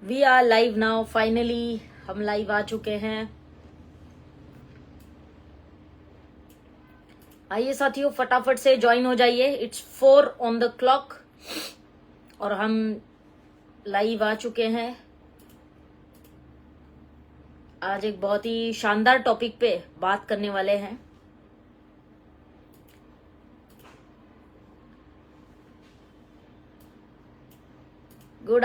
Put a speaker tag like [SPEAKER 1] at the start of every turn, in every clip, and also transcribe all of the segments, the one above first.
[SPEAKER 1] We are live now. Finally हम live आ चुके हैं। आइए साथियों, फटाफट से ज्वाइन हो जाइए। इट्स 4 ऑन द क्लॉक और हम लाइव आ चुके हैं। आज एक बहुत ही शानदार टॉपिक पे बात करने वाले हैं। गुड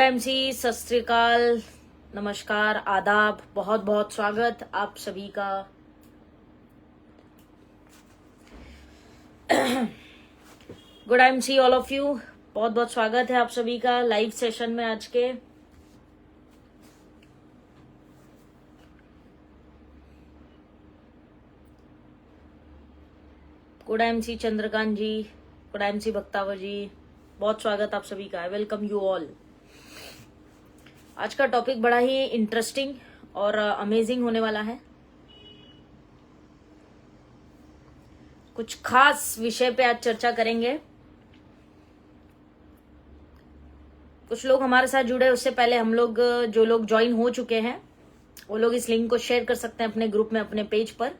[SPEAKER 1] एमसी, सत श्री अकाल, नमस्कार, आदाब, बहुत बहुत स्वागत आप सभी का। Good MC all of you, बहुत बहुत स्वागत है आप सभी का लाइव सेशन में आज के। गुड एमसी चंद्रकांत जी, गुड एमसी भक्तावर जी, बहुत स्वागत आप सभी का है। Welcome you all. आज का टॉपिक बड़ा ही इंटरेस्टिंग और अमेजिंग होने वाला है। कुछ खास विषय पे आज चर्चा करेंगे। कुछ लोग हमारे साथ जुड़े, उससे पहले हम लोग जो लोग ज्वाइन हो चुके हैं वो लोग इस लिंक को शेयर कर सकते हैं अपने ग्रुप में, अपने पेज पर।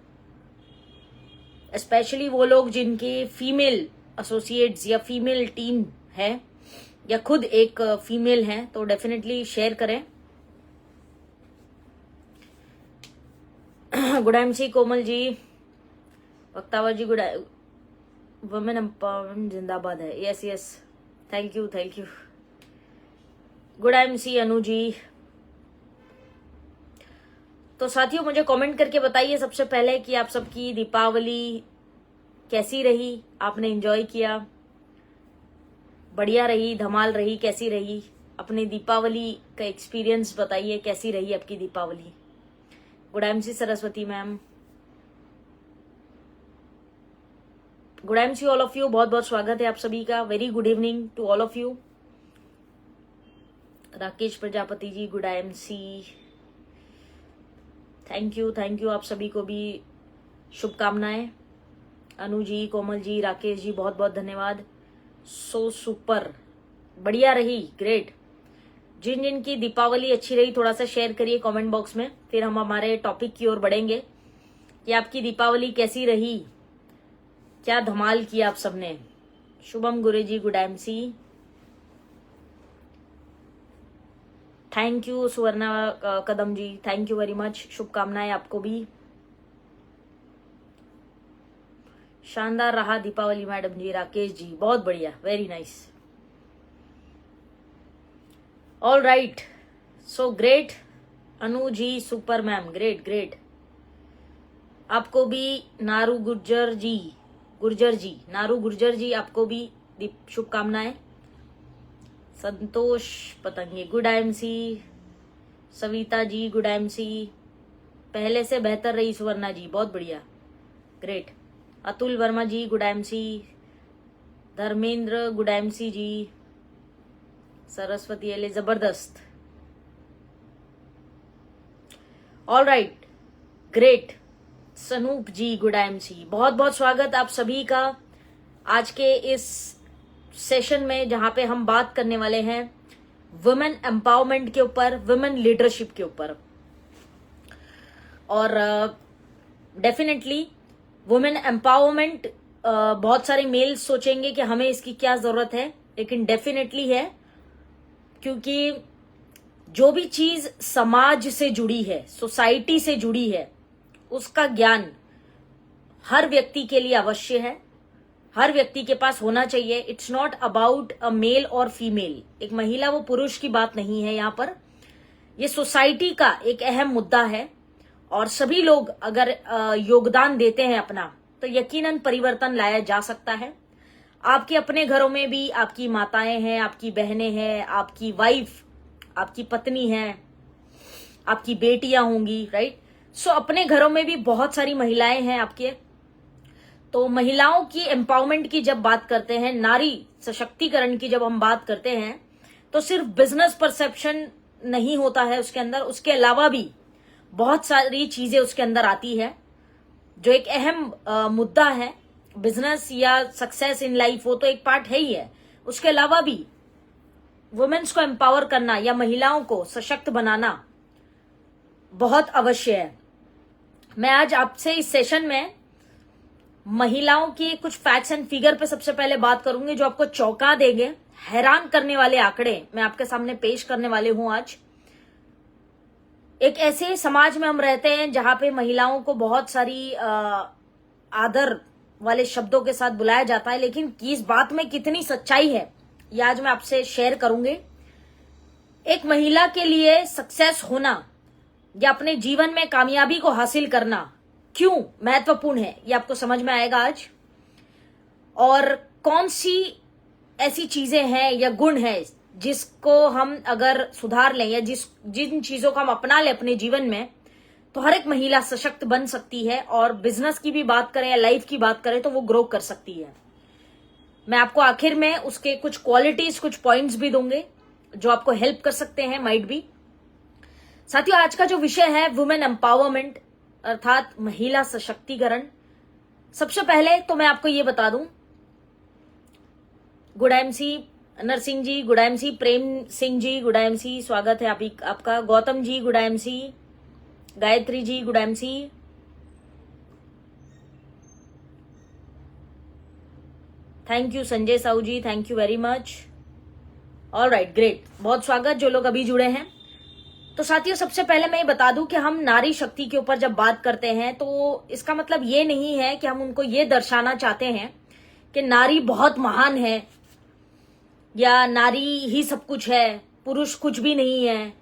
[SPEAKER 1] स्पेशली वो लोग जिनकी फीमेल एसोसिएट्स या फीमेल टीम है या खुद एक फीमेल है, तो डेफिनेटली शेयर करें। Good MC Komal ji, Waktawar ji, good women empowerment जिंदाबाद है। Yes yes, thank you thank you. Good MC Anu ji. तो साथियों, मुझे कमेंट करके बताइए सबसे पहले कि आप सबकी दीपावली कैसी रही, आपने एंजॉय किया, बढ़िया रही, धमाल रही, कैसी रही? अपनी दीपावली का एक्सपीरियंस बताइए, कैसी रही आपकी Deepawali. Good MC Saraswati ma'am, good MC all of you, बहुत बहुत स्वागत है आप सभी का। Very good evening to all of you. Rakesh Prajapati ji, good MC, thank you आप सभी को भी शुभकामनाएं। अनु जी, कोमल जी, राकेश जी, बहुत बहुत धन्यवाद। सो सुपर, बढ़िया रही, ग्रेट। जिन जिन की दीपावली अच्छी रही थोड़ा सा शेयर करिए कमेंट बॉक्स में, फिर हम हमारे टॉपिक की ओर बढ़ेंगे कि आपकी दीपावली कैसी रही, क्या धमाल किया आप सबने। Shubham Gure ji, good MC, thank you. Suvarna Kadam ji, thank you very much, शुभकामनाएं आपको भी। शानदार रहा दीपावली मैडम जी, राकेश जी, बहुत बढ़िया, very nice. All right, so great. Anu ji, super ma'am, great great. आपको भी नारू गुर्जर जी, नारू गुर्जर जी, आपको भी शुभकामनाएं। Santosh Patange, good MC. Savita ji, good MC, पहले से बेहतर रही सुवर्णा जी, बहुत बढ़िया, great. Atul Verma ji, good MC. Dharmendra, good MC ji. Saraswati Ele, जबरदस्त। All right, great. Sanoop ji, good MC, बहुत बहुत स्वागत आप सभी का आज के इस सेशन में, जहां पे हम बात करने वाले हैं वुमेन एम्पावरमेंट के ऊपर, वुमेन लीडरशिप के ऊपर। और डेफिनेटली वुमेन एम्पावरमेंट, बहुत सारे मेल्स सोचेंगे कि हमें इसकी क्या जरूरत है, लेकिन डेफिनेटली है, क्योंकि जो भी चीज समाज से जुड़ी है, सोसाइटी से जुड़ी है, उसका ज्ञान हर व्यक्ति के लिए अवश्य है, हर व्यक्ति के पास होना चाहिए। It's not about a male और फीमेल, एक महिला वो पुरुष की बात नहीं है यहाँ पर। ये सोसाइटी का एक अहम मुद्दा है और सभी लोग अगर योगदान देते हैं अपना, तो यकीनन परिवर्तन लाया जा सकता है। आपके अपने घरों में भी आपकी माताएं हैं, आपकी बहनें हैं, आपकी वाइफ, आपकी पत्नी है, आपकी बेटियां होंगी, राइट। सो अपने घरों में भी बहुत सारी महिलाएं हैं आपके। तो महिलाओं की एम्पावरमेंट की जब बात करते हैं, नारी सशक्तिकरण की जब हम बात करते हैं, तो सिर्फ बिजनेस परसेप्शन नहीं होता है उसके अंदर, उसके अलावा भी बहुत सारी चीजें उसके अंदर आती है, जो एक अहम मुद्दा है। बिजनेस या सक्सेस इन लाइफ, वो तो एक पार्ट है ही है, उसके अलावा भी वुमेन्स को एम्पावर करना या महिलाओं को सशक्त बनाना बहुत अवश्य है। मैं आज आपसे इस सेशन में महिलाओं की कुछ फैक्ट्स एंड फिगर पे सबसे पहले बात करूंगी जो आपको चौंका देंगे। हैरान करने वाले आंकड़े मैं आपके सामने पेश करने वाले हूं आज। एक ऐसे समाज में हम रहते हैं जहां पे महिलाओं को बहुत सारी आदर वाले शब्दों के साथ बुलाया जाता है, लेकिन इस बात में कितनी सच्चाई है ये आज मैं आपसे शेयर करूंगी। एक महिला के लिए सक्सेस होना या अपने जीवन में कामयाबी को हासिल करना क्यों महत्वपूर्ण है ये आपको समझ में आएगा आज। और कौन सी ऐसी चीजें हैं या गुण हैं जिसको हम अगर सुधार लें या जिन चीजों को हम अपना लें अपने जीवन में तो हर एक महिला सशक्त बन सकती है, और बिजनेस की भी बात करें या लाइफ की बात करें तो वो ग्रो कर सकती है। मैं आपको आखिर में उसके कुछ क्वालिटीज, कुछ पॉइंट्स भी दूंगे जो आपको हेल्प कर सकते हैं, माइट भी। साथियों, आज का जो विषय है वुमेन एम्पावरमेंट अर्थात महिला सशक्तिकरण। सबसे पहले तो मैं आपको ये बता दूं, good MC Narsingh ji, good MC Prem Singh ji, good MC स्वागत है आपका। Gautam ji good MC, Gayatri ji good MC, thank you Sanjay Sahu ji, thank you very much. All right, great, बहुत स्वागत जो लोग अभी जुड़े हैं। तो साथियों, सबसे पहले मैं ये बता दूं कि हम नारी शक्ति के ऊपर जब बात करते हैं तो इसका मतलब ये नहीं है कि हम उनको ये दर्शाना चाहते हैं कि नारी बहुत महान है या नारी ही सब कुछ है, पुरुष कुछ भी नहीं है,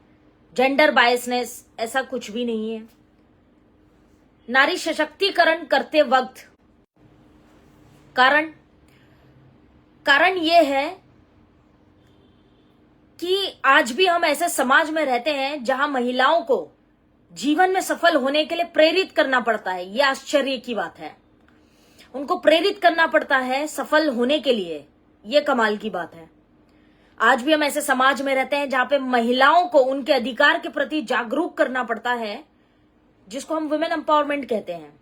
[SPEAKER 1] जेंडर बायसनेस, ऐसा कुछ भी नहीं है। नारी सशक्तिकरण करते वक्त कारण ये है कि आज भी हम ऐसे समाज में रहते हैं जहां महिलाओं को जीवन में सफल होने के लिए प्रेरित करना पड़ता है। यह आश्चर्य की बात है, उनको प्रेरित करना पड़ता है सफल होने के लिए। यह कमाल की बात है। आज भी हम ऐसे समाज में रहते हैं जहां पे महिलाओं को उनके अधिकार के प्रति जागरूक करना पड़ता है, जिसको हम वुमेन एम्पावरमेंट कहते हैं।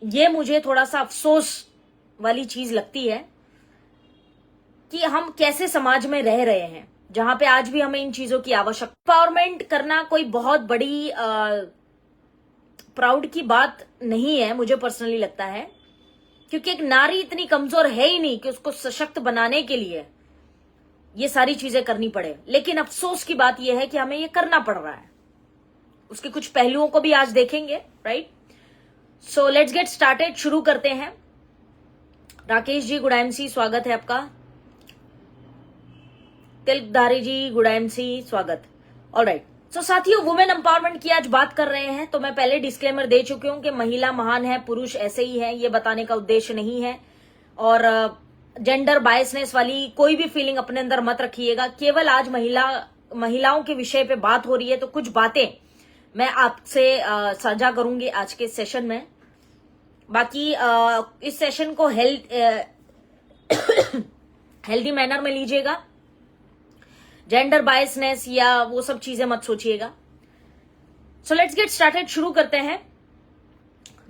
[SPEAKER 1] यह मुझे थोड़ा सा अफसोस वाली चीज लगती है कि हम कैसे समाज में रह रहे हैं जहां पे आज भी हमें इन चीजों की आवश्यकता। एम्पावरमेंट करना कोई बहुत बड़ी प्राउड की बात नहीं है, मुझे पर्सनली लगता है, क्योंकि एक नारी इतनी कमजोर है ही नहीं कि उसको सशक्त बनाने के लिए ये सारी चीजें करनी पड़े। लेकिन अफसोस की बात यह है कि हमें ये करना पड़ रहा है। उसके कुछ पहलुओं को भी आज देखेंगे, right. So let's get started, शुरू करते हैं। राकेश जी गुड एमसी, स्वागत है आपका। तिलकधारी जी गुड एमसी, स्वागत। ऑलराइट, सो साथियों, वुमेन एम्पावरमेंट की आज बात कर रहे हैं तो मैं पहले डिस्क्लेमर दे चुकी हूं कि महिला महान है, पुरुष ऐसे ही है, ये बताने का उद्देश्य नहीं है। और जेंडर बायसनेस वाली कोई भी फीलिंग अपने अंदर मत रखिएगा। केवल आज महिलाओं के विषय पे बात हो रही है तो कुछ बातें मैं आपसे साझा करूंगी आज के सेशन में। बाकी इस सेशन को हेल्दी मैनर में लीजिएगा, जेंडर बायसनेस या वो सब चीजें मत सोचिएगा। सो लेट्स गेट स्टार्टेड, शुरू करते हैं।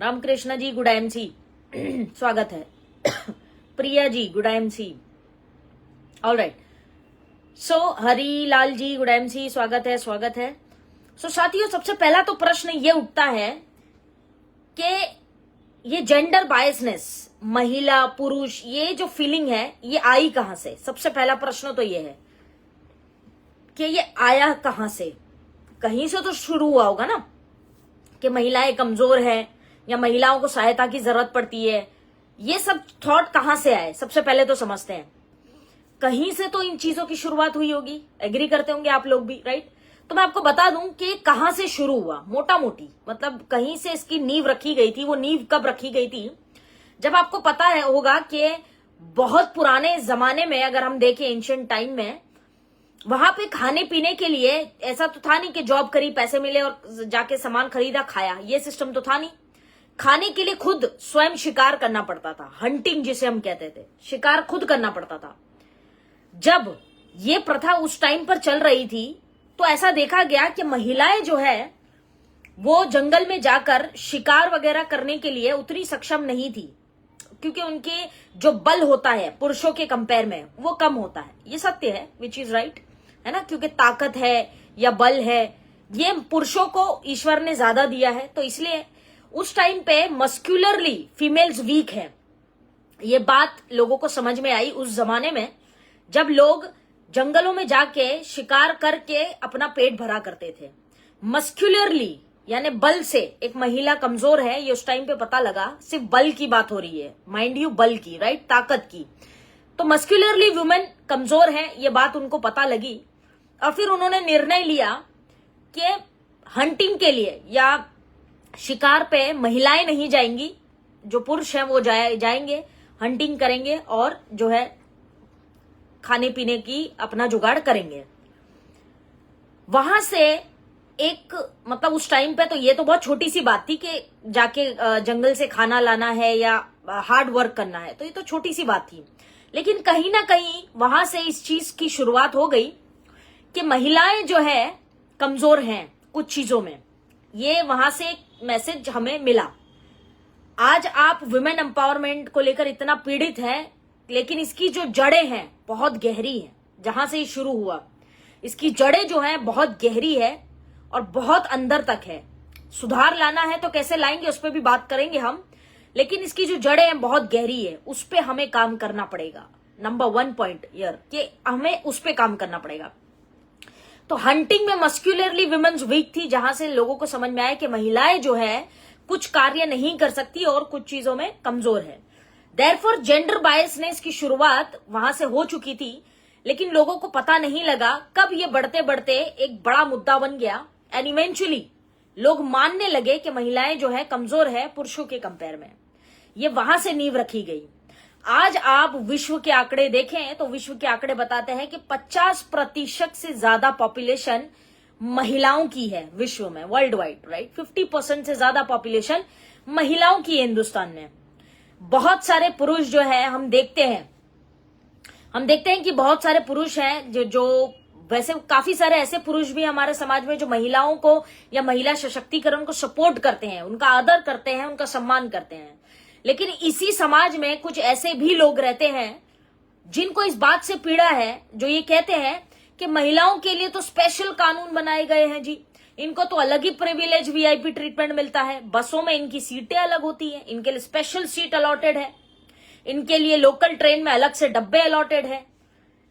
[SPEAKER 1] रामकृष्ण जी गुड एमसी, स्वागत है। Priya ji good MC, all right. सो हरीलाल जी गुड एमसी, स्वागत है। सो साथियों, सबसे पहला तो प्रश्न ये उठता है कि ये जेंडर बायसनेस, महिला पुरुष, ये जो फीलिंग है ये आई कहां से। सबसे पहला प्रश्न तो ये है कि ये आया कहां से। कहीं से तो शुरू हुआ होगा ना कि महिलाएं कमजोर हैं या महिलाओं को सहायता की जरूरत पड़ती है। ये सब थॉट कहां से आए, सबसे पहले तो समझते हैं। कहीं से तो इन चीजों की शुरुआत हुई होगी, एग्री करते होंगे आप लोग भी, राइट। तो मैं आपको बता दूं कि कहां से शुरू हुआ, मोटा मोटी मतलब कहीं से इसकी नींव रखी गई थी। वो नींव कब रखी गई थी, जब आपको पता है होगा कि बहुत पुराने जमाने में अगर हम देखें, एंशिएंट टाइम में, वहां पे खाने पीने के लिए ऐसा तो था नहीं कि जॉब करी, पैसे मिले और जाके सामान खरीदा खाया, ये सिस्टम तो था नहीं। खाने के लिए खुद स्वयं शिकार करना पड़ता था, हंटिंग जिसे हम कहते थे, शिकार खुद करना पड़ता था। जब ये प्रथा उस टाइम पर चल रही थी तो ऐसा देखा गया कि महिलाएं जो है वो जंगल में जाकर शिकार वगैरह करने के लिए उतनी सक्षम नहीं थी। क्योंकि उनके जो बल होता है पुरुषों के कंपेयर में वो कम होता है। ये सत्य है, विच इज राइट, है ना, क्योंकि ताकत है या बल है ये पुरुषों को ईश्वर ने ज्यादा दिया है, तो इसलिए उस टाइम पे मस्क्यूलरली फीमेल्स वीक है। ये बात लोगों को समझ में आई उस जमाने में जब लोग जंगलों में जाके शिकार करके अपना पेट भरा करते थे। मस्क्यूलरली यानी बल से एक महिला कमजोर है, ये उस टाइम पे पता लगा। सिर्फ बल की बात हो रही है, माइंड यू, बल की, राइट, ताकत की। तो मस्क्यूलरली वुमेन कमजोर है, ये बात उनको पता लगी और फिर उन्होंने निर्णय लिया कि हंटिंग के लिए या शिकार पे महिलाएं नहीं जाएंगी, जो पुरुष हैं वो जाएंगे, हंटिंग करेंगे और जो है खाने पीने की अपना जुगाड़ करेंगे। वहां से एक मतलब उस टाइम पे तो ये तो बहुत छोटी सी बात थी कि जाके जंगल से खाना लाना है या हार्ड वर्क करना है, तो ये तो छोटी सी बात थी। लेकिन कहीं ना कहीं वहां से इस चीज की शुरुआत हो गई कि महिलाएं जो है कमजोर हैं कुछ चीजों में। ये वहां से एक मैसेज हमें मिला। आज आप वुमेन एम्पावरमेंट को लेकर इतना पीड़ित हैं, लेकिन इसकी जो जड़ें हैं बहुत गहरी हैं। जहां से ये शुरू हुआ इसकी जड़ें जो हैं बहुत गहरी है और बहुत अंदर तक है। सुधार लाना है तो कैसे लाएंगे उस पर भी बात करेंगे हम, लेकिन इसकी जो जड़ें हैं बहुत गहरी है, उस पर हमें काम करना पड़ेगा। नंबर 1 पॉइंट यार कि हमें उस पर काम करना पड़ेगा। तो हंटिंग में मस्क्यूलरली विमेन्स वीक थी, जहां से लोगों को समझ में आया कि महिलाएं जो है कुछ कार्य नहीं कर सकती और कुछ चीजों में कमजोर है। देयरफॉर जेंडर बायसनेस की शुरुआत वहां से हो चुकी थी, लेकिन लोगों को पता नहीं लगा कब ये बढ़ते बढ़ते एक बड़ा मुद्दा बन गया एंड इवेंचुअली लोग मानने लगे कि महिलाएं जो है कमजोर है पुरुषों के कंपेयर में। ये वहां से नींव रखी गई। आज आप विश्व के आंकड़े देखें तो विश्व के आंकड़े बताते हैं कि 50% से ज्यादा पॉपुलेशन महिलाओं की है विश्व में, वर्ल्ड वाइड, राइट। 50% से ज्यादा पॉपुलेशन महिलाओं की है हिंदुस्तान में। बहुत सारे पुरुष जो है हम देखते हैं कि बहुत सारे पुरुष हैं जो वैसे काफी सारे ऐसे पुरुष भी हमारे समाज में जो महिलाओं को या महिला सशक्तिकरण को सपोर्ट करते हैं, उनका आदर करते हैं, उनका सम्मान करते हैं। लेकिन इसी समाज में कुछ ऐसे भी लोग रहते हैं जिनको इस बात से पीड़ा है, जो ये कहते हैं कि महिलाओं के लिए तो स्पेशल कानून बनाए गए हैं जी, इनको तो अलग ही प्रिविलेज वीआईपी ट्रीटमेंट मिलता है, बसों में इनकी सीटें अलग होती हैं, इनके लिए स्पेशल सीट अलॉटेड है, इनके लिए लोकल ट्रेन में अलग से डब्बे अलॉटेड है,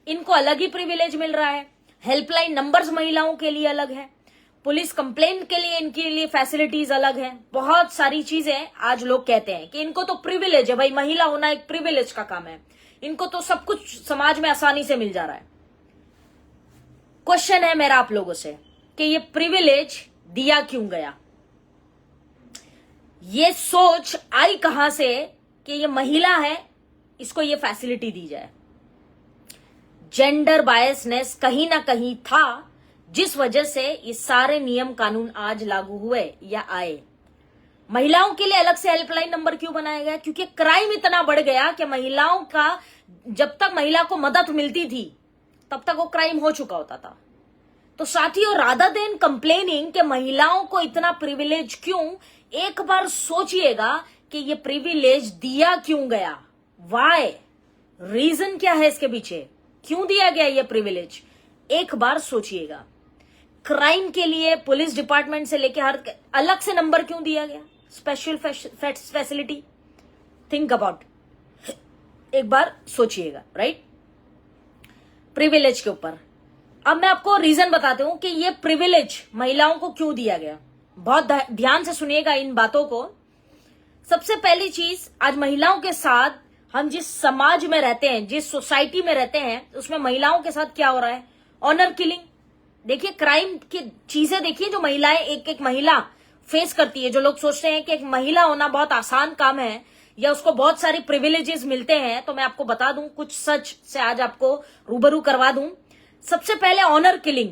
[SPEAKER 1] इनको अलग ही प्रिविलेज मिल रहा है, हेल्पलाइन नंबर्स महिलाओं के लिए अलग है, पुलिस कंप्लेंट के लिए इनके लिए फैसिलिटीज अलग है, बहुत सारी चीजें। आज लोग कहते हैं कि इनको तो प्रिविलेज है भाई, महिला होना एक प्रिविलेज का काम है, इनको तो सब कुछ समाज में आसानी से मिल जा रहा है। क्वेश्चन है मेरा आप लोगों से कि ये प्रिविलेज दिया क्यों गया? ये सोच आई कहां से कि ये महिला है इसको ये फैसिलिटी दी जाए? जेंडर बायसनेस कहीं ना कहीं था, जिस वजह से ये सारे नियम कानून आज लागू हुए या आए। महिलाओं के लिए अलग से हेल्पलाइन नंबर क्यों बनाया गया? क्योंकि क्राइम इतना बढ़ गया कि महिलाओं का, जब तक महिला को मदद मिलती थी तब तक वो क्राइम हो चुका होता था। तो साथियों, रादर देन कंप्लेनिंग कि महिलाओं को इतना प्रिविलेज क्यों, एक बार सोचिएगा कि ये प्रिविलेज दिया क्यों गया, वाई, रीजन क्या है इसके पीछे, क्यों दिया गया ये प्रिविलेज, एक बार सोचिएगा। क्राइम के लिए पुलिस डिपार्टमेंट से लेकर हर अलग से नंबर क्यों दिया गया, स्पेशल फैसिलिटी, थिंक अबाउट, एक बार सोचिएगा, राइट, प्रिविलेज के ऊपर। अब मैं आपको रीजन बताती हूं कि ये प्रिविलेज महिलाओं को क्यों दिया गया। बहुत ध्यान से सुनिएगा इन बातों को। सबसे पहली चीज, आज महिलाओं के साथ हम जिस समाज में रहते हैं, जिस सोसाइटी में रहते हैं, उसमें महिलाओं के साथ क्या हो रहा है, ऑनर किलिंग। देखिए, क्राइम की चीजें देखिए जो महिलाएं, एक महिला फेस करती है। जो लोग सोचते हैं कि एक महिला होना बहुत आसान काम है या उसको बहुत सारी प्रिविलेजेस मिलते हैं, तो मैं आपको बता दूं, कुछ सच से आज आपको रूबरू करवा दूं। सबसे पहले ऑनर किलिंग।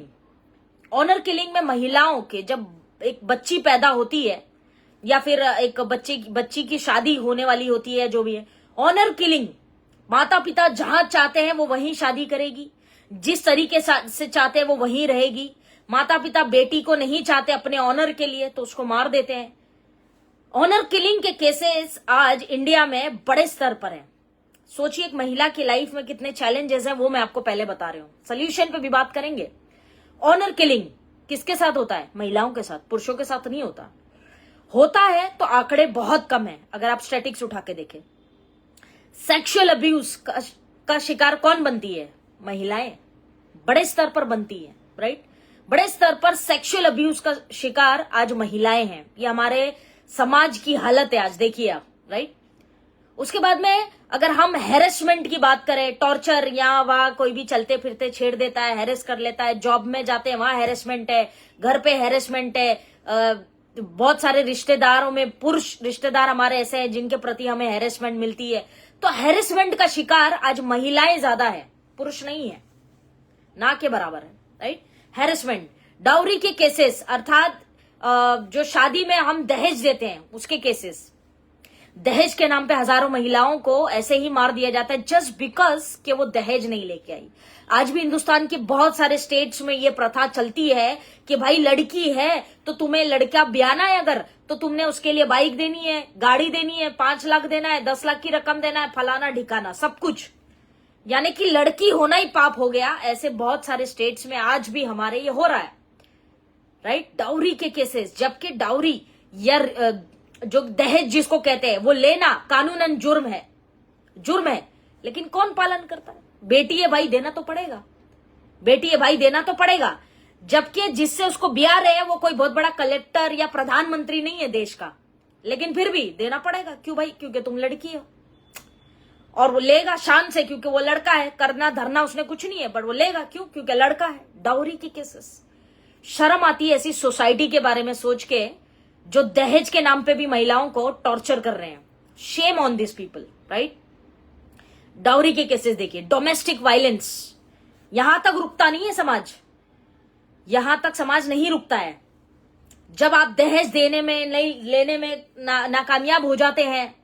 [SPEAKER 1] ऑनर किलिंग में महिलाओं के, जब एक बच्ची पैदा होती है या फिर एक बच्ची की शादी होने वाली होती है, जो भी है, ऑनर किलिंग, माता पिता जहां चाहते हैं वो वहीं शादी करेगी, जिस तरीके से चाहते हैं वो वहीं रहेगी। माता पिता बेटी को नहीं चाहते अपने ऑनर के लिए तो उसको मार देते हैं। ऑनर किलिंग के केसेस आज इंडिया में बड़े स्तर पर हैं। सोचिए एक महिला की लाइफ में कितने चैलेंजेस हैं, वो मैं आपको पहले बता रही हूं। सोल्यूशन पे भी बात करेंगे। ऑनर किलिंग किसके साथ होता है? महिलाओं के साथ, पुरुषों के साथ नहीं होता। होता है तो आंकड़े बहुत कम है अगर आप स्टैटिक्स उठा के देखें। सेक्सुअल अब्यूज का शिकार कौन बनती है? महिलाएं बड़े स्तर पर बनती है, राइट। बड़े स्तर पर सेक्सुअल अब्यूज का शिकार आज महिलाएं हैं। ये हमारे समाज की हालत है आज, देखिए आप, राइट। उसके बाद में अगर हम हैरेसमेंट की बात करें, टॉर्चर, या वहां कोई भी चलते फिरते छेड़ देता है, हैरेस कर लेता है, जॉब में जाते हैं वहां हैरेसमेंट है, घर पे हैरेसमेंट है, बहुत सारे रिश्तेदारों में पुरुष रिश्तेदार हमारे ऐसे हैं जिनके प्रति हमें हैरेसमेंट मिलती है। तो हैरेसमेंट का शिकार आज महिलाएं ज्यादा है, पुरुष नहीं है, ना के बराबर है, राइट। हैरेसमेंट, डाउरी के केसेस, अर्थात जो शादी में हम दहेज देते हैं उसके केसेस। दहेज के नाम पे हजारों महिलाओं को ऐसे ही मार दिया जाता है जस्ट बिकॉज कि वो दहेज नहीं लेके आई। आज भी हिंदुस्तान के बहुत सारे स्टेट्स में ये प्रथा चलती है कि भाई लड़की है तो तुम्हें लड़का ब्याना है, अगर तो तुमने उसके लिए बाइक देनी है, गाड़ी देनी है, 5 लाख देना है, 10 लाख की रकम देना है, फलाना ढिकाना सब कुछ, यानी कि लड़की होना ही पाप हो गया। ऐसे बहुत सारे स्टेट्स में आज भी हमारे ये हो रहा है, राइट। डाउरी के केसेस, जबकि डाउरी या जो दहेज जिसको कहते हैं वो लेना कानूनन जुर्म है, लेकिन कौन पालन करता है? बेटी है भाई, देना तो पड़ेगा, बेटी है भाई, देना तो पड़ेगा। जबकि जिससे उसको ब्याह रहे हैं वो कोई बहुत बड़ा कलेक्टर या प्रधानमंत्री नहीं है देश का, लेकिन फिर भी देना पड़ेगा। क्यों भाई? क्योंकि तुम लड़की हो। और वो लेगा शान से, क्योंकि वो लड़का है। करना धरना उसने कुछ नहीं है, पर वो लेगा क्यों? क्योंकि लड़का है। डाउरी के केसेस, शर्म आती है ऐसी सोसाइटी के बारे में सोच के जो दहेज के नाम पे भी महिलाओं को टॉर्चर कर रहे हैं। Shame on this people, right. Dowry के केसेस देखिए। डोमेस्टिक वायलेंस, यहां तक रुकता नहीं है समाज, यहां तक समाज नहीं रुकता है। जब आप दहेज देने में, नहीं लेने में नाकामयाब हो जाते हैं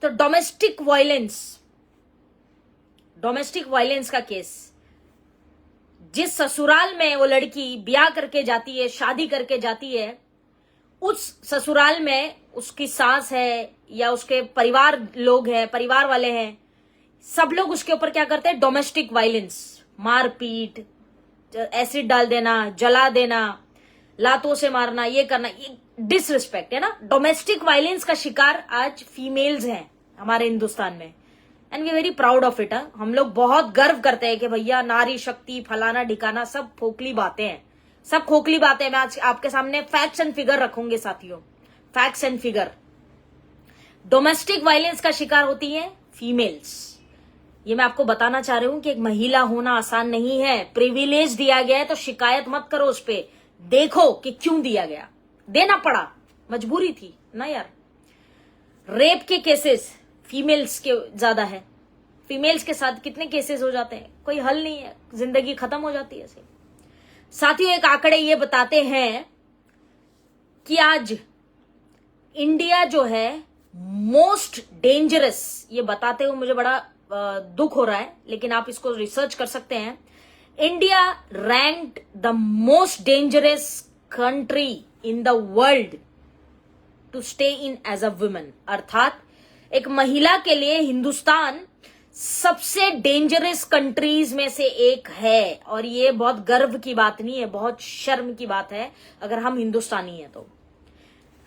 [SPEAKER 1] तो डोमेस्टिक वायलेंस का केस, जिस ससुराल में वो लड़की ब्याह करके जाती है, शादी करके जाती है, उस ससुराल में उसकी सास है या उसके परिवार लोग हैं, परिवार वाले हैं, सब लोग उसके ऊपर क्या करते हैं? डोमेस्टिक वायलेंस, मारपीट, एसिड डाल देना, जला देना, लातों से मारना, ये करना, ये डिसरिस्पेक्ट है ना। डोमेस्टिक वायलेंस का शिकार आज फीमेल्स हैं हमारे हिंदुस्तान में, and we very proud of it. हम लोग बहुत गर्व करते हैं कि भैया नारी शक्ति, फलाना ढिकाना, सब खोखली बातें हैं, सब खोखली बातें। मैं आज आपके सामने फैक्ट्स एंड फिगर रखूंगे साथियों, facts and figure. Domestic violence का शिकार होती है फीमेल्स। ये मैं आपको बताना चाह रही हूं कि एक महिला होना आसान नहीं है। प्रिविलेज दिया गया है तो शिकायत मत करो उस पे, देखो कि क्यों दिया गया। देना पड़ा, मजबूरी थी ना यार। रेप के केसेस फीमेल्स के ज्यादा है। फीमेल्स के साथ कितने केसेस हो जाते हैं, कोई हल नहीं है, जिंदगी खत्म हो जाती है ऐसे। साथियों एक आंकड़े ये बताते हैं कि आज इंडिया जो है मोस्ट डेंजरस, ये बताते हुए मुझे बड़ा दुख हो रहा है, लेकिन आप इसको रिसर्च कर सकते हैं। India ranked the most dangerous country in the world to stay in as a women, अर्थात एक महिला के लिए हिंदुस्तान सबसे डेंजरस कंट्रीज में से एक है। और ये बहुत गर्व की बात नहीं है, बहुत शर्म की बात है अगर हम हिंदुस्तानी हैं तो।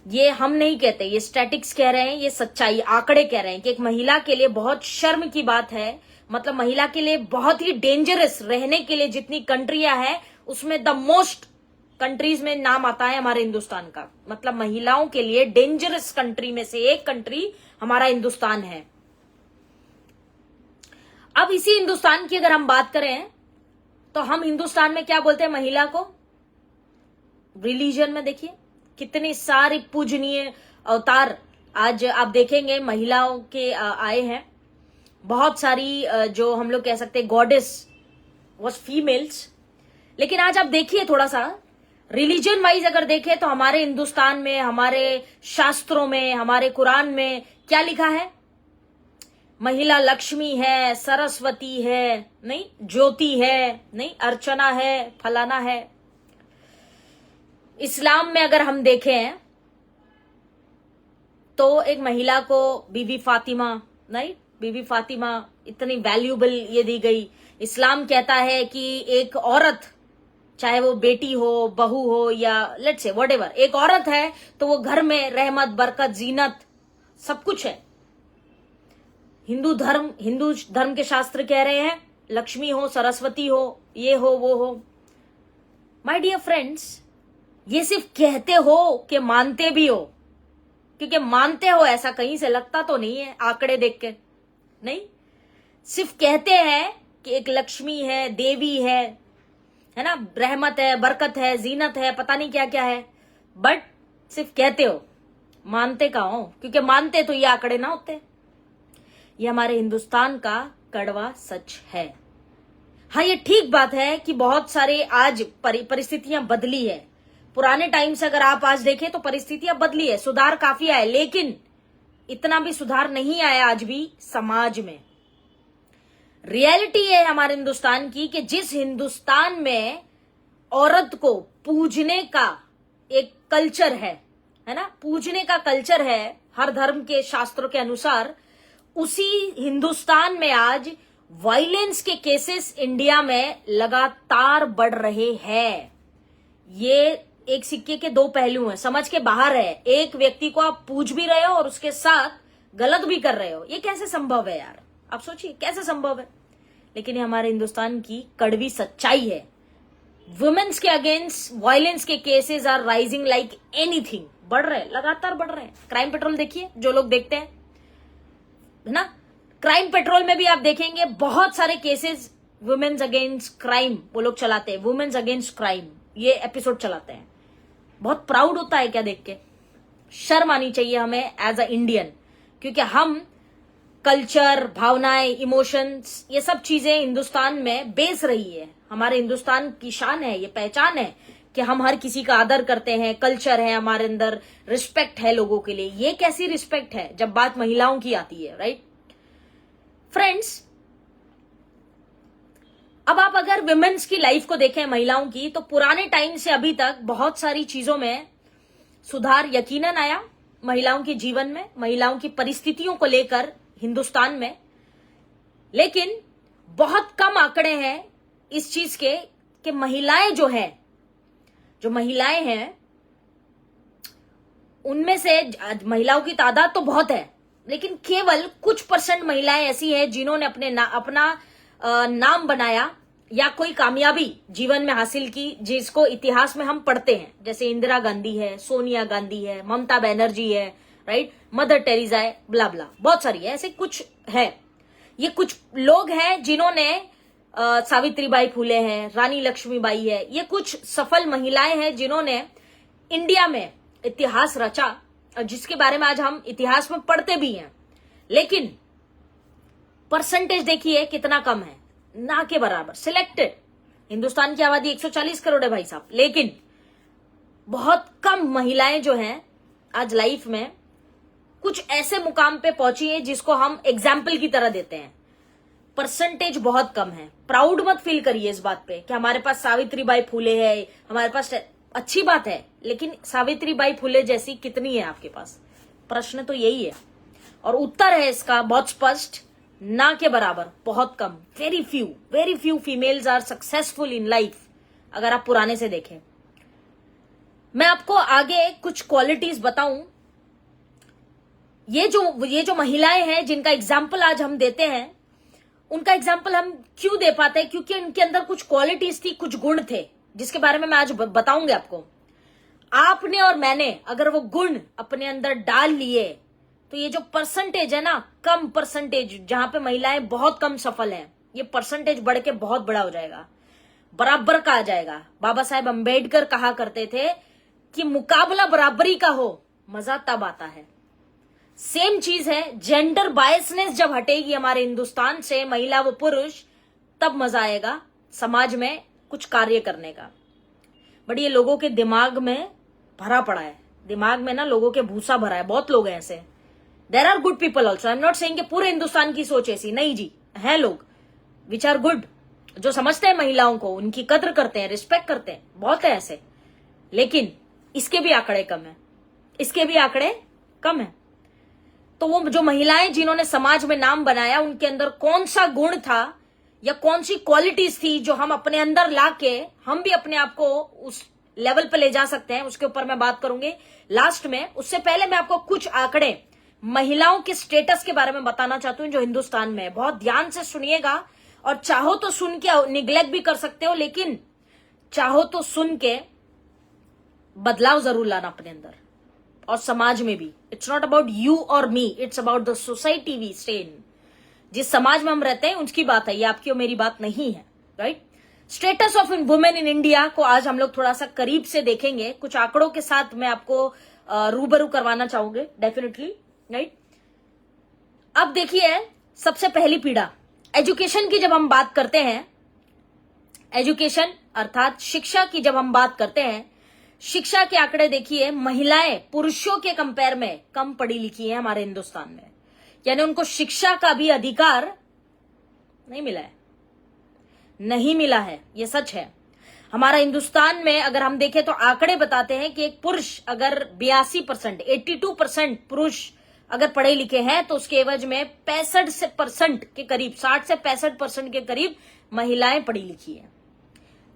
[SPEAKER 1] ये हम नहीं कहते, ये स्टैटिक्स कह रहे हैं, ये सच्चाई, आंकड़े कह रहे हैं कि एक महिला के लिए बहुत शर्म की बात है। मतलब महिला के लिए बहुत ही डेंजरस, रहने के लिए जितनी कंट्रियां हैं उसमें द मोस्ट कंट्रीज में नाम आता है हमारे हिंदुस्तान का। मतलब महिलाओं के लिए डेंजरस कंट्री में से एक कंट्री हमारा हिंदुस्तान है। अब इसी हिंदुस्तान की अगर हम बात करें तो हम हिंदुस्तान में क्या बोलते हैं महिला को? रिलीजन में देखिए कितनी सारी पूजनीय अवतार आज आप देखेंगे महिलाओं के आए हैं। बहुत सारी जो हम लोग कह सकते हैं गॉडेस वॉज फीमेल्स। लेकिन आज आप देखिए थोड़ा सा रिलीजन वाइज अगर देखें तो हमारे हिंदुस्तान में, हमारे शास्त्रों में, हमारे कुरान में क्या लिखा है? महिला लक्ष्मी है, सरस्वती है, नहीं ज्योति है, नहीं अर्चना है, फलाना है। इस्लाम में अगर हम देखें तो एक महिला को बीबी फातिमा, नहीं, बीबी फातिमा इतनी वैल्यूबल ये दी गई। इस्लाम कहता है कि एक औरत, चाहे वो बेटी हो, बहू हो, या लेट्स से व्हाटएवर, एक औरत है तो वो घर में रहमत, बरकत, जीनत सब कुछ है। हिंदू धर्म के शास्त्र कह रहे हैं लक्ष्मी हो, सरस्वती हो, ये हो, वो हो। माय डियर फ्रेंड्स, ये सिर्फ कहते हो कि मानते भी हो? क्योंकि मानते हो ऐसा कहीं से लगता तो नहीं है आंकड़े देख के, नहीं। सिर्फ कहते हैं कि एक लक्ष्मी है, देवी है ना, रहमत है, बरकत है, जीनत है, पता नहीं क्या क्या है, बट सिर्फ कहते हो, मानते कहाँ हो? क्योंकि मानते तो ये आंकड़े ना होते। ये हमारे हिंदुस्तान का कड़वा सच है। हाँ, ये ठीक बात है कि बहुत सारे आज परिस्थितियां बदली है। पुराने टाइम से अगर आप आज देखें तो परिस्थितियां बदली है, सुधार काफी आया, लेकिन इतना भी सुधार नहीं आया आज भी समाज में। रियलिटी है हमारे हिंदुस्तान की कि जिस हिंदुस्तान में औरत को पूजने का एक कल्चर है ना, पूजने का कल्चर है हर धर्म के शास्त्रों के अनुसार, उसी हिंदुस्तान में आज वायलेंस के केसेस इंडिया में लगातार बढ़ रहे हैं। ये एक सिक्के के दो पहलू हैं, समझ के बाहर है। एक व्यक्ति को आप पूज भी रहे हो और उसके साथ गलत भी कर रहे हो, ये कैसे संभव है यार? आप सोचिए कैसे संभव है। लेकिन ये हमारे हिंदुस्तान की कड़वी सच्चाई है। वुमेन्स के अगेंस्ट वायलेंस के cases are rising like anything, बढ़ रहे हैं, लगातार बढ़ रहे हैं। क्राइम पेट्रोल देखिए, जो लोग देखते हैं, है ना, क्राइम पेट्रोल में भी आप देखेंगे बहुत सारे केसेस वुमेन्स अगेंस्ट क्राइम वो लोग चलाते हैं, वुमेन्स अगेंस्ट क्राइम ये एपिसोड चलाते हैं। बहुत प्राउड होता है क्या देख के? शर्म आनी चाहिए हमें एज अ इंडियन, क्योंकि हम कल्चर, भावनाएं, इमोशंस, ये सब चीजें हिंदुस्तान में बेस रही है। हमारे हिंदुस्तान की शान है, ये पहचान है कि हम हर किसी का आदर करते हैं, कल्चर है हमारे अंदर, रिस्पेक्ट है लोगों के लिए। ये कैसी रिस्पेक्ट है जब बात महिलाओं की आती है, राइट फ्रेंड्स? अब आप अगर विमेन्स की लाइफ को देखें, महिलाओं की, तो पुराने टाइम से अभी तक बहुत सारी चीजों में सुधार यकीनन आया महिलाओं के जीवन में, महिलाओं की परिस्थितियों को लेकर हिंदुस्तान में। लेकिन बहुत कम आंकड़े हैं इस चीज के कि महिलाएं जो महिलाएं हैं उनमें से, महिलाओं की तादाद तो बहुत है, लेकिन केवल कुछ परसेंट महिलाएं ऐसी हैं जिन्होंने अपना नाम बनाया या कोई कामयाबी जीवन में हासिल की, जिसको इतिहास में हम पढ़ते हैं। जैसे इंदिरा गांधी है, सोनिया गांधी है, ममता बनर्जी है, राइट, मदर टेरेसा है, ब्ला ब्ला, बहुत सारी है, ऐसे कुछ है। ये कुछ लोग हैं जिन्होंने सावित्रीबाई फुले हैं, रानी लक्ष्मीबाई है, ये कुछ सफल महिलाएं हैं जिन्होंने इंडिया में इतिहास रचा, और जिसके बारे में आज हम इतिहास में पढ़ते भी हैं। लेकिन परसेंटेज देखिए कितना कम है, ना के बराबर। सिलेक्टेड, हिंदुस्तान की आबादी 140 करोड़ है भाई साहब, लेकिन बहुत कम महिलाएं जो हैं आज लाइफ में कुछ ऐसे मुकाम पे पहुंची हैं जिसको हम एग्जाम्पल की तरह देते हैं। परसेंटेज बहुत कम है। प्राउड मत फील करिए इस बात पे कि हमारे पास सावित्रीबाई फुले है, हमारे पास, अच्छी बात है, लेकिन सावित्रीबाई फुले जैसी कितनी है आपके पास? प्रश्न तो यही है, और उत्तर है इसका बहुत स्पष्ट, ना के बराबर, बहुत कम। Very few females are successful in life, अगर आप पुराने से देखें। मैं आपको आगे कुछ क्वालिटीज बताऊं। ये जो महिलाएं हैं जिनका एग्जाम्पल आज हम देते हैं, उनका एग्जाम्पल हम क्यों दे पाते हैं? क्योंकि उनके अंदर कुछ क्वालिटीज थी, कुछ गुण थे, जिसके बारे में मैं आज बताऊंगी आपको। आपने और मैंने अगर वो गुण अपने अंदर डाल लिए तो ये जो परसेंटेज है ना, कम परसेंटेज जहां पे महिलाएं बहुत कम सफल हैं, ये परसेंटेज बढ़ के बहुत बड़ा हो जाएगा, बराबर का आ जाएगा। बाबा साहेब अंबेडकर कहा करते थे कि मुकाबला बराबरी का हो, मजा तब आता है। सेम चीज है, जेंडर बायसनेस जब हटेगी हमारे हिंदुस्तान से, महिला व पुरुष, तब मजा आएगा समाज में कुछ कार्य करने का। बट ये लोगों के दिमाग में भरा पड़ा है, दिमाग में ना लोगों के भूसा भरा है। बहुत लोग हैं ऐसे, there are good people also, I am not saying कि पूरे हिंदुस्तान की सोच ऐसी नहीं जी, हैं लोग विच आर गुड, जो समझते हैं महिलाओं को, उनकी कद्र करते हैं, रिस्पेक्ट करते हैं, बहुत है ऐसे। लेकिन इसके भी आंकड़े कम है, इसके भी आंकड़े कम है। तो वो जो महिलाएं जिन्होंने समाज में नाम बनाया, उनके अंदर कौन सा गुण था या कौन सी क्वालिटीज थी जो हम अपने अंदर लाके हम भी अपने आप को उस लेवल पे ले जा सकते हैं, उसके ऊपर मैं बात करूंगी लास्ट में। उससे पहले मैं आपको कुछ आंकड़े महिलाओं के स्टेटस के बारे में बताना चाहती हूँ जो हिंदुस्तान में है। बहुत ध्यान से सुनिएगा, और चाहो तो सुन के निग्लेक्ट भी कर सकते हो, लेकिन चाहो तो सुन के बदलाव जरूर लाना अपने अंदर और समाज में भी। इट्स नॉट अबाउट यू और me, it's about the society we stay in. जिस समाज में हम रहते हैं उसकी बात है, ये आपकी और मेरी बात नहीं है, right. Status of women in India को आज हम लोग थोड़ा सा करीब से देखेंगे, कुछ आंकड़ों के साथ मैं आपको रूबरू करवाना चाहूंगे डेफिनेटली, राइट। अब देखिए, सबसे पहली पीढ़ा एजुकेशन की जब हम बात करते हैं, एजुकेशन अर्थात शिक्षा की जब हम बात करते हैं, शिक्षा के आंकड़े देखिए, महिलाएं पुरुषों के कंपेयर में कम पढ़ी लिखी हैं हमारे हिंदुस्तान में, यानी उनको शिक्षा का भी अधिकार नहीं मिला है, नहीं मिला है, ये सच है। हमारा हिंदुस्तान में अगर हम देखें तो आंकड़े बताते हैं कि एक पुरुष अगर 82%, 82% पुरुष अगर पढ़े लिखे हैं तो उसके एवज में 65% के करीब, 60 से 65% के करीब महिलाएं पढ़ी लिखी हैं।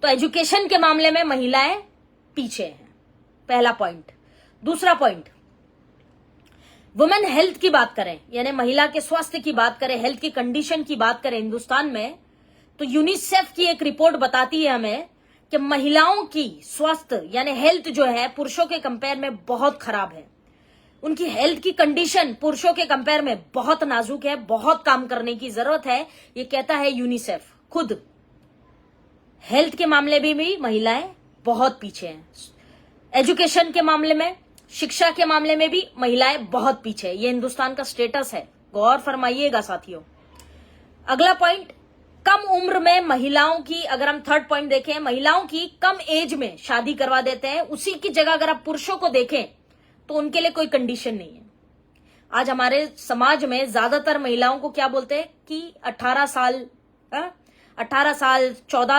[SPEAKER 1] तो एजुकेशन के मामले में महिलाएं पीछे हैं, पहला पॉइंट। दूसरा पॉइंट, वुमेन हेल्थ की बात करें, यानी महिला के स्वास्थ्य की बात करें, हेल्थ की कंडीशन की बात करें हिंदुस्तान में, तो यूनिसेफ की एक रिपोर्ट बताती है हमें कि महिलाओं की स्वास्थ्य यानी हेल्थ जो है पुरुषों के कंपेयर में बहुत खराब है। उनकी हेल्थ की कंडीशन पुरुषों के कंपेयर में बहुत नाजुक है, बहुत काम करने की जरूरत है, ये कहता है यूनिसेफ खुद। हेल्थ के मामले में भी महिलाएं बहुत पीछे हैं। एजुकेशन के मामले में, शिक्षा के मामले में भी महिलाएं बहुत पीछे है। ये हिंदुस्तान का स्टेटस है, गौर फरमाइएगा साथियों। अगला पॉइंट, कम उम्र में महिलाओं की, अगर हम थर्ड पॉइंट देखें, महिलाओं की कम एज में शादी करवा देते हैं। उसी की जगह अगर आप पुरुषों को देखें तो उनके लिए कोई कंडीशन नहीं है। आज हमारे समाज में ज्यादातर महिलाओं को क्या बोलते हैं कि 18 साल, 14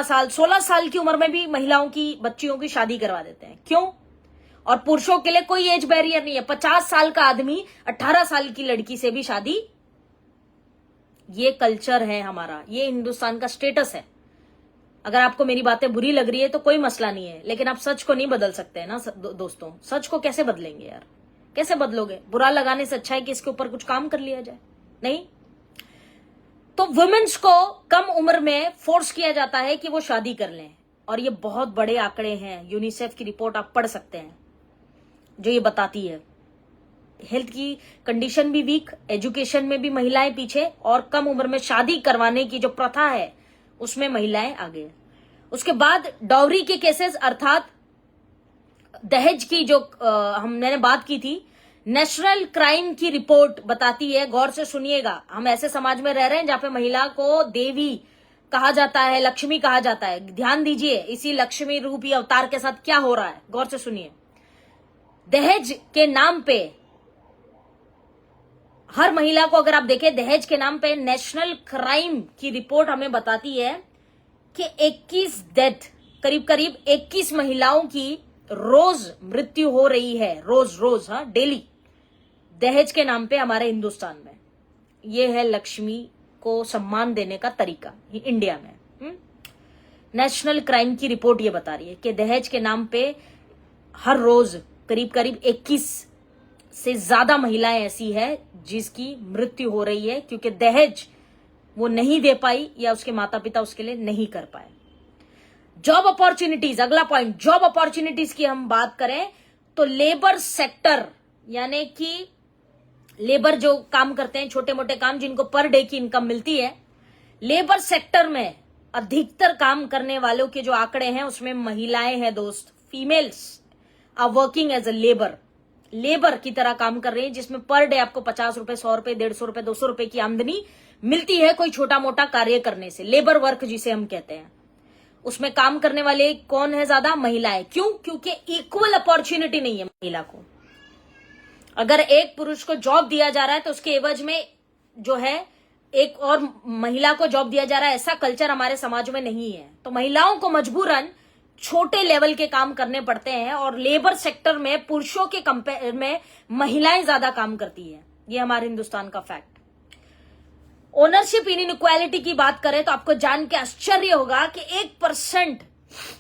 [SPEAKER 1] साल, 16 साल की उम्र में भी महिलाओं की, बच्चियों की शादी करवा देते हैं। क्यों? और पुरुषों के लिए कोई एज बैरियर नहीं है। 50 साल का आदमी 18 साल की लड़की से भी शादी, ये कल्चर है हमारा, ये हिंदुस्तान का स्टेटस है। अगर आपको मेरी बातें बुरी लग रही है तो कोई मसला नहीं है, लेकिन आप सच को नहीं बदल सकते हैं ना दोस्तों। सच को कैसे बदलेंगे यार, कैसे बदलोगे? बुरा लगाने से अच्छा है कि इसके ऊपर कुछ काम कर लिया जाए। नहीं तो वुमेन्स को कम उम्र में फोर्स किया जाता है कि वो शादी कर लें, और ये बहुत बड़े आंकड़े हैं। यूनिसेफ की रिपोर्ट आप पढ़ सकते हैं जो ये बताती है। हेल्थ की कंडीशन भी वीक, एजुकेशन में भी महिलाएं पीछे, और कम उम्र में शादी करवाने की जो प्रथा है उसमें महिलाएं आगे। उसके बाद डाउरी के केसेस अर्थात दहेज की जो हमने बात की थी, नेशनल क्राइम की रिपोर्ट बताती है, गौर से सुनिएगा। हम ऐसे समाज में रह रहे हैं जहां पे महिला को देवी कहा जाता है, लक्ष्मी कहा जाता है। ध्यान दीजिए इसी लक्ष्मी रूपी अवतार के साथ क्या हो रहा है, गौर से सुनिए। दहेज के नाम पे हर महिला को अगर आप देखें, दहेज के नाम पे नेशनल क्राइम की रिपोर्ट हमें बताती है कि 21 डेथ, करीब करीब 21 महिलाओं की रोज मृत्यु हो रही है, रोज, हाँ, डेली, दहेज के नाम पे हमारे हिंदुस्तान में। ये है लक्ष्मी को सम्मान देने का तरीका इंडिया में। नेशनल क्राइम की रिपोर्ट ये बता रही है कि दहेज के नाम पे हर रोज करीब करीब 21 से ज्यादा महिलाएं ऐसी है जिसकी मृत्यु हो रही है, क्योंकि दहेज वो नहीं दे पाई या उसके माता पिता उसके लिए नहीं कर पाए। जॉब अपॉर्चुनिटीज, अगला पॉइंट, जॉब अपॉर्चुनिटीज की हम बात करें तो लेबर सेक्टर, यानी कि लेबर जो काम करते हैं, छोटे मोटे काम जिनको पर डे की इनकम मिलती है, लेबर सेक्टर में अधिकतर काम करने वालों के जो आंकड़े हैं उसमें महिलाएं हैं दोस्त। Females are working as a labour की तरह काम कर रही है, जिसमें पर डे आपको 50 रुपए, 100 रुपए, 150 रुपए, 200 रुपए की आमदनी मिलती है कोई छोटा मोटा कार्य करने से। लेबर वर्क जिसे हम कहते हैं, उसमें काम करने वाले कौन है? ज्यादा महिलाएं। क्यों? क्योंकि इक्वल अपॉर्चुनिटी नहीं है महिला को। अगर एक पुरुष को जॉब दिया जा रहा है तो उसके एवज में जो है एक और महिला को जॉब दिया जा रहा है, ऐसा कल्चर हमारे समाज में नहीं है। तो महिलाओं को मजबूरन छोटे लेवल के काम करने पड़ते हैं, और लेबर सेक्टर में पुरुषों के कंपेयर में महिलाएं ज्यादा काम करती है। ये हमारे हिंदुस्तान का फैक्ट। ओनरशिप इनइक्वालिटी की बात करें तो आपको जान के आश्चर्य होगा कि 1%,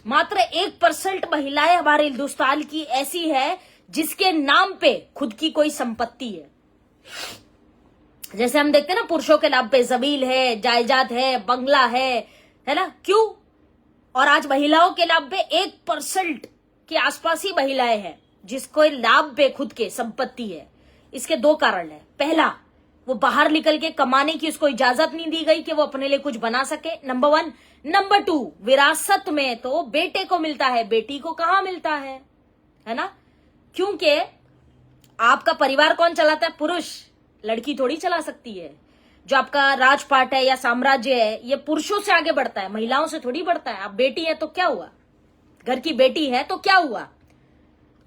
[SPEAKER 1] मात्र 1% महिलाएं हमारे हिंदुस्तान की ऐसी है जिसके नाम पे खुद की कोई संपत्ति है। जैसे हम देखते हैं ना, पुरुषों के नाम पे जमीन है, जायदाद है, बंगला है ना, क्यों? और आज महिलाओं के नाम पे 1% के आसपास ही महिलाएं हैं जिसको नाम पे खुद के संपत्ति है। इसके दो कारण है। पहला, वो बाहर निकल के कमाने की उसको इजाजत नहीं दी गई कि वो अपने लिए कुछ बना सके, नंबर 1। नंबर 2, विरासत में तो बेटे को मिलता है, बेटी को कहां मिलता है ना? क्योंकि आपका परिवार कौन चलाता है? पुरुष। लड़की थोड़ी चला सकती है। जो आपका राजपाट है या साम्राज्य है, ये पुरुषों से आगे बढ़ता है, महिलाओं से थोड़ी बढ़ता है। आप बेटी है तो क्या हुआ? घर की बेटी है तो क्या हुआ?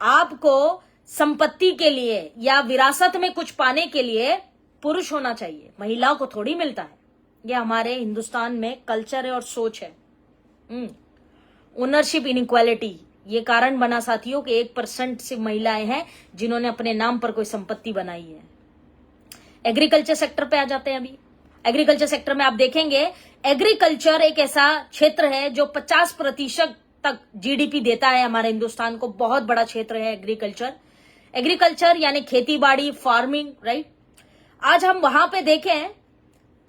[SPEAKER 1] आपको संपत्ति के लिए या विरासत में कुछ पाने के लिए पुरुष होना चाहिए, महिलाओं को थोड़ी मिलता है। यह हमारे हिंदुस्तान में कल्चर है और सोच है। ओनरशिप इनइक्वालिटी ये कारण बना साथियों कि 1% सिर्फ महिलाएं हैं जिन्होंने अपने नाम पर कोई संपत्ति बनाई है। एग्रीकल्चर सेक्टर पे आ जाते हैं। अभी एग्रीकल्चर सेक्टर में आप देखेंगे, एग्रीकल्चर एक ऐसा क्षेत्र है जो 50% तक जीडीपी देता है हमारे हिंदुस्तान को। बहुत बड़ा क्षेत्र है एग्रीकल्चर यानी खेती बाड़ी, फार्मिंग, राइट। आज हम वहां पे देखें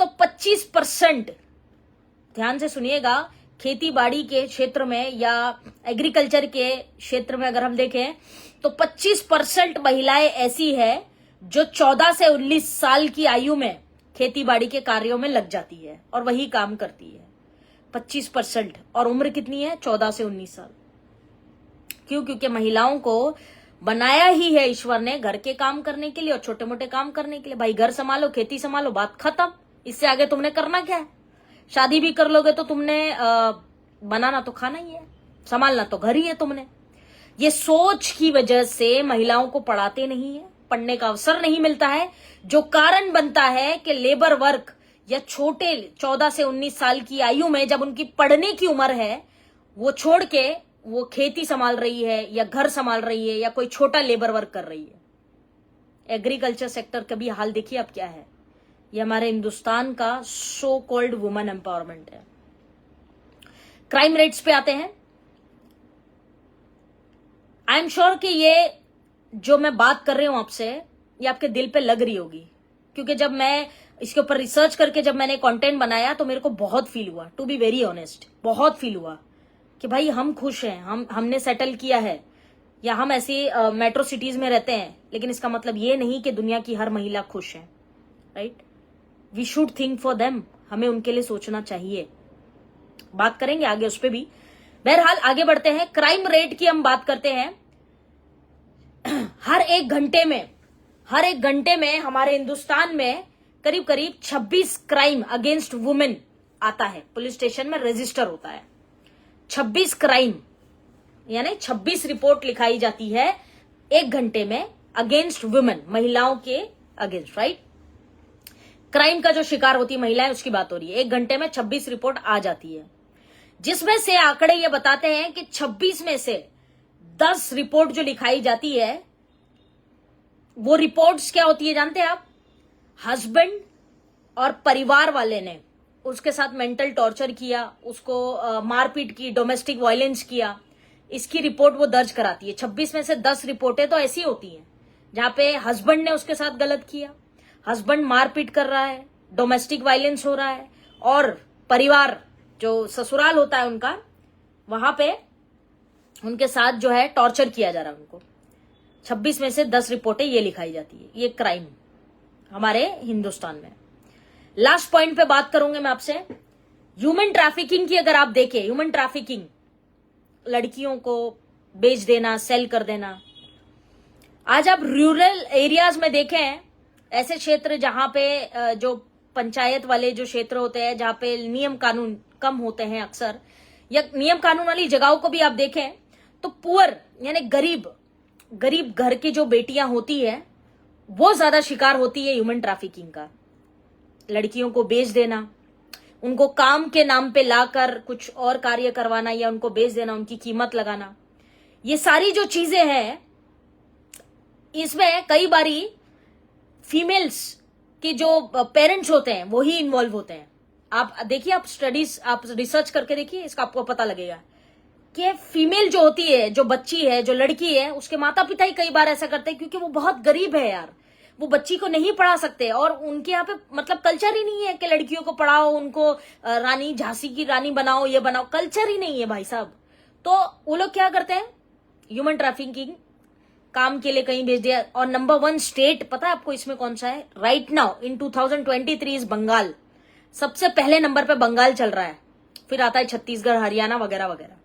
[SPEAKER 1] तो 25%, ध्यान से सुनिएगा, खेती बाड़ी के क्षेत्र में या एग्रीकल्चर के क्षेत्र में अगर हम देखें तो 25% महिलाएं ऐसी है जो 14 से 19 साल की आयु में खेती बाड़ी के कार्यों में लग जाती है और वही काम करती है। 25%। और उम्र कितनी है? 14 से 19 साल। क्यों? क्योंकि महिलाओं को बनाया ही है ईश्वर ने घर के काम करने के लिए और छोटे मोटे काम करने के लिए। भाई घर संभालो, खेती संभालो, बात खत्म। इससे आगे तुमने करना क्या है? शादी भी कर लोगे तो तुमने बनाना तो खाना ही है, संभालना तो घर ही है तुमने। ये सोच की वजह से महिलाओं को पढ़ाते नहीं है, पढ़ने का अवसर नहीं मिलता है, जो कारण बनता है कि लेबर वर्क या छोटे 14 से 19 साल की आयु में जब उनकी पढ़ने की उम्र है, वो छोड़ के वो खेती संभाल रही है या घर संभाल रही है या कोई छोटा लेबर वर्क कर रही है। एग्रीकल्चर सेक्टर का भी हाल देखिए अब क्या है। ये हमारे हिंदुस्तान का सो कॉल्ड वुमेन एम्पावरमेंट है। क्राइम रेट्स पे आते हैं। आई एम श्योर कि ये जो मैं बात कर रही हूं आपसे, ये आपके दिल पे लग रही होगी, क्योंकि जब मैं इसके ऊपर रिसर्च करके जब मैंने कंटेंट बनाया तो मेरे को बहुत फील हुआ, टू बी वेरी ऑनेस्ट, बहुत फील हुआ कि भाई हम खुश हैं, हमने सेटल किया है या हम ऐसी मेट्रो सिटीज में रहते हैं, लेकिन इसका मतलब ये नहीं कि दुनिया की हर महिला खुश है, right. We should think for them, हमें उनके लिए सोचना चाहिए। बात करेंगे आगे उस पर भी। बहरहाल आगे बढ़ते हैं। क्राइम रेट की हम बात करते हैं। हर एक घंटे में हमारे हिंदुस्तान में करीब करीब 26 क्राइम अगेंस्ट वुमेन आता है, पुलिस स्टेशन में रजिस्टर होता है। 26 क्राइम यानी 26 रिपोर्ट लिखाई जाती है एक घंटे में अगेंस्ट वुमेन, महिलाओं के अगेंस्ट, राइट। क्राइम का जो शिकार होती है महिलाएं, उसकी बात हो रही है। एक घंटे में 26 रिपोर्ट आ जाती है, जिसमें से आंकड़े ये बताते हैं कि 26 में से 10 रिपोर्ट जो लिखाई जाती है, वो रिपोर्ट्स क्या होती है जानते हैं आप? हस्बैंड और परिवार वाले ने उसके साथ मेंटल टॉर्चर किया, उसको मारपीट की, डोमेस्टिक वायलेंस किया, इसकी रिपोर्ट वो दर्ज कराती है। 26 में से 10 रिपोर्टें तो ऐसी होती हैं जहां पे हस्बैंड ने उसके साथ गलत किया, हस्बैंड मारपीट कर रहा है, डोमेस्टिक वायलेंस हो रहा है, और परिवार जो ससुराल होता है उनका, वहां पे उनके साथ जो है टॉर्चर किया जा रहा है उनको। 26 में से 10 रिपोर्टें ये लिखाई जाती है। ये क्राइम हमारे हिंदुस्तान में। लास्ट पॉइंट पे बात करूंगे मैं आपसे। ह्यूमन ट्रैफिकिंग की अगर आप देखें, ह्यूमन ट्रैफिकिंग, लड़कियों को बेच देना, सेल कर देना। आज आप रूरल एरियाज में देखें, ऐसे क्षेत्र जहां पे जो पंचायत वाले जो क्षेत्र होते हैं, जहां पे नियम कानून कम होते हैं अक्सर, या नियम कानून वाली जगहों को भी आप देखें तो पुअर यानी गरीब घर की जो बेटियां होती है, वो ज्यादा शिकार होती है ह्यूमन ट्रैफिकिंग का। लड़कियों को बेच देना, उनको काम के नाम पे लाकर कुछ और कार्य करवाना या उनको बेच देना, उनकी कीमत लगाना, ये सारी जो चीजें हैं, इसमें कई बारी फीमेल्स के जो पेरेंट्स होते हैं वो ही इन्वॉल्व होते हैं। आप देखिए, आप स्टडीज, आप रिसर्च करके देखिए, इसका आपको पता लगेगा कि फीमेल जो होती है, जो बच्ची है, जो लड़की है, उसके माता पिता ही कई बार ऐसा करते हैं क्योंकि वो बहुत गरीब है यार, वो बच्ची को नहीं पढ़ा सकते और उनके यहाँ पे मतलब कल्चर ही नहीं है कि लड़कियों को पढ़ाओ, उनको रानी, झांसी की रानी बनाओ, ये बनाओ, कल्चर ही नहीं है भाई साहब। तो वो लोग क्या करते हैं, ह्यूमन ट्रैफिकिंग काम के लिए कहीं भेज दिया। और नंबर 1 स्टेट पता है आपको इसमें कौन सा है? Right now in 2023 is Bengal. सबसे पहले नंबर पे बंगाल चल रहा है, फिर आता है छत्तीसगढ़, हरियाणा वगैरह वगैरह।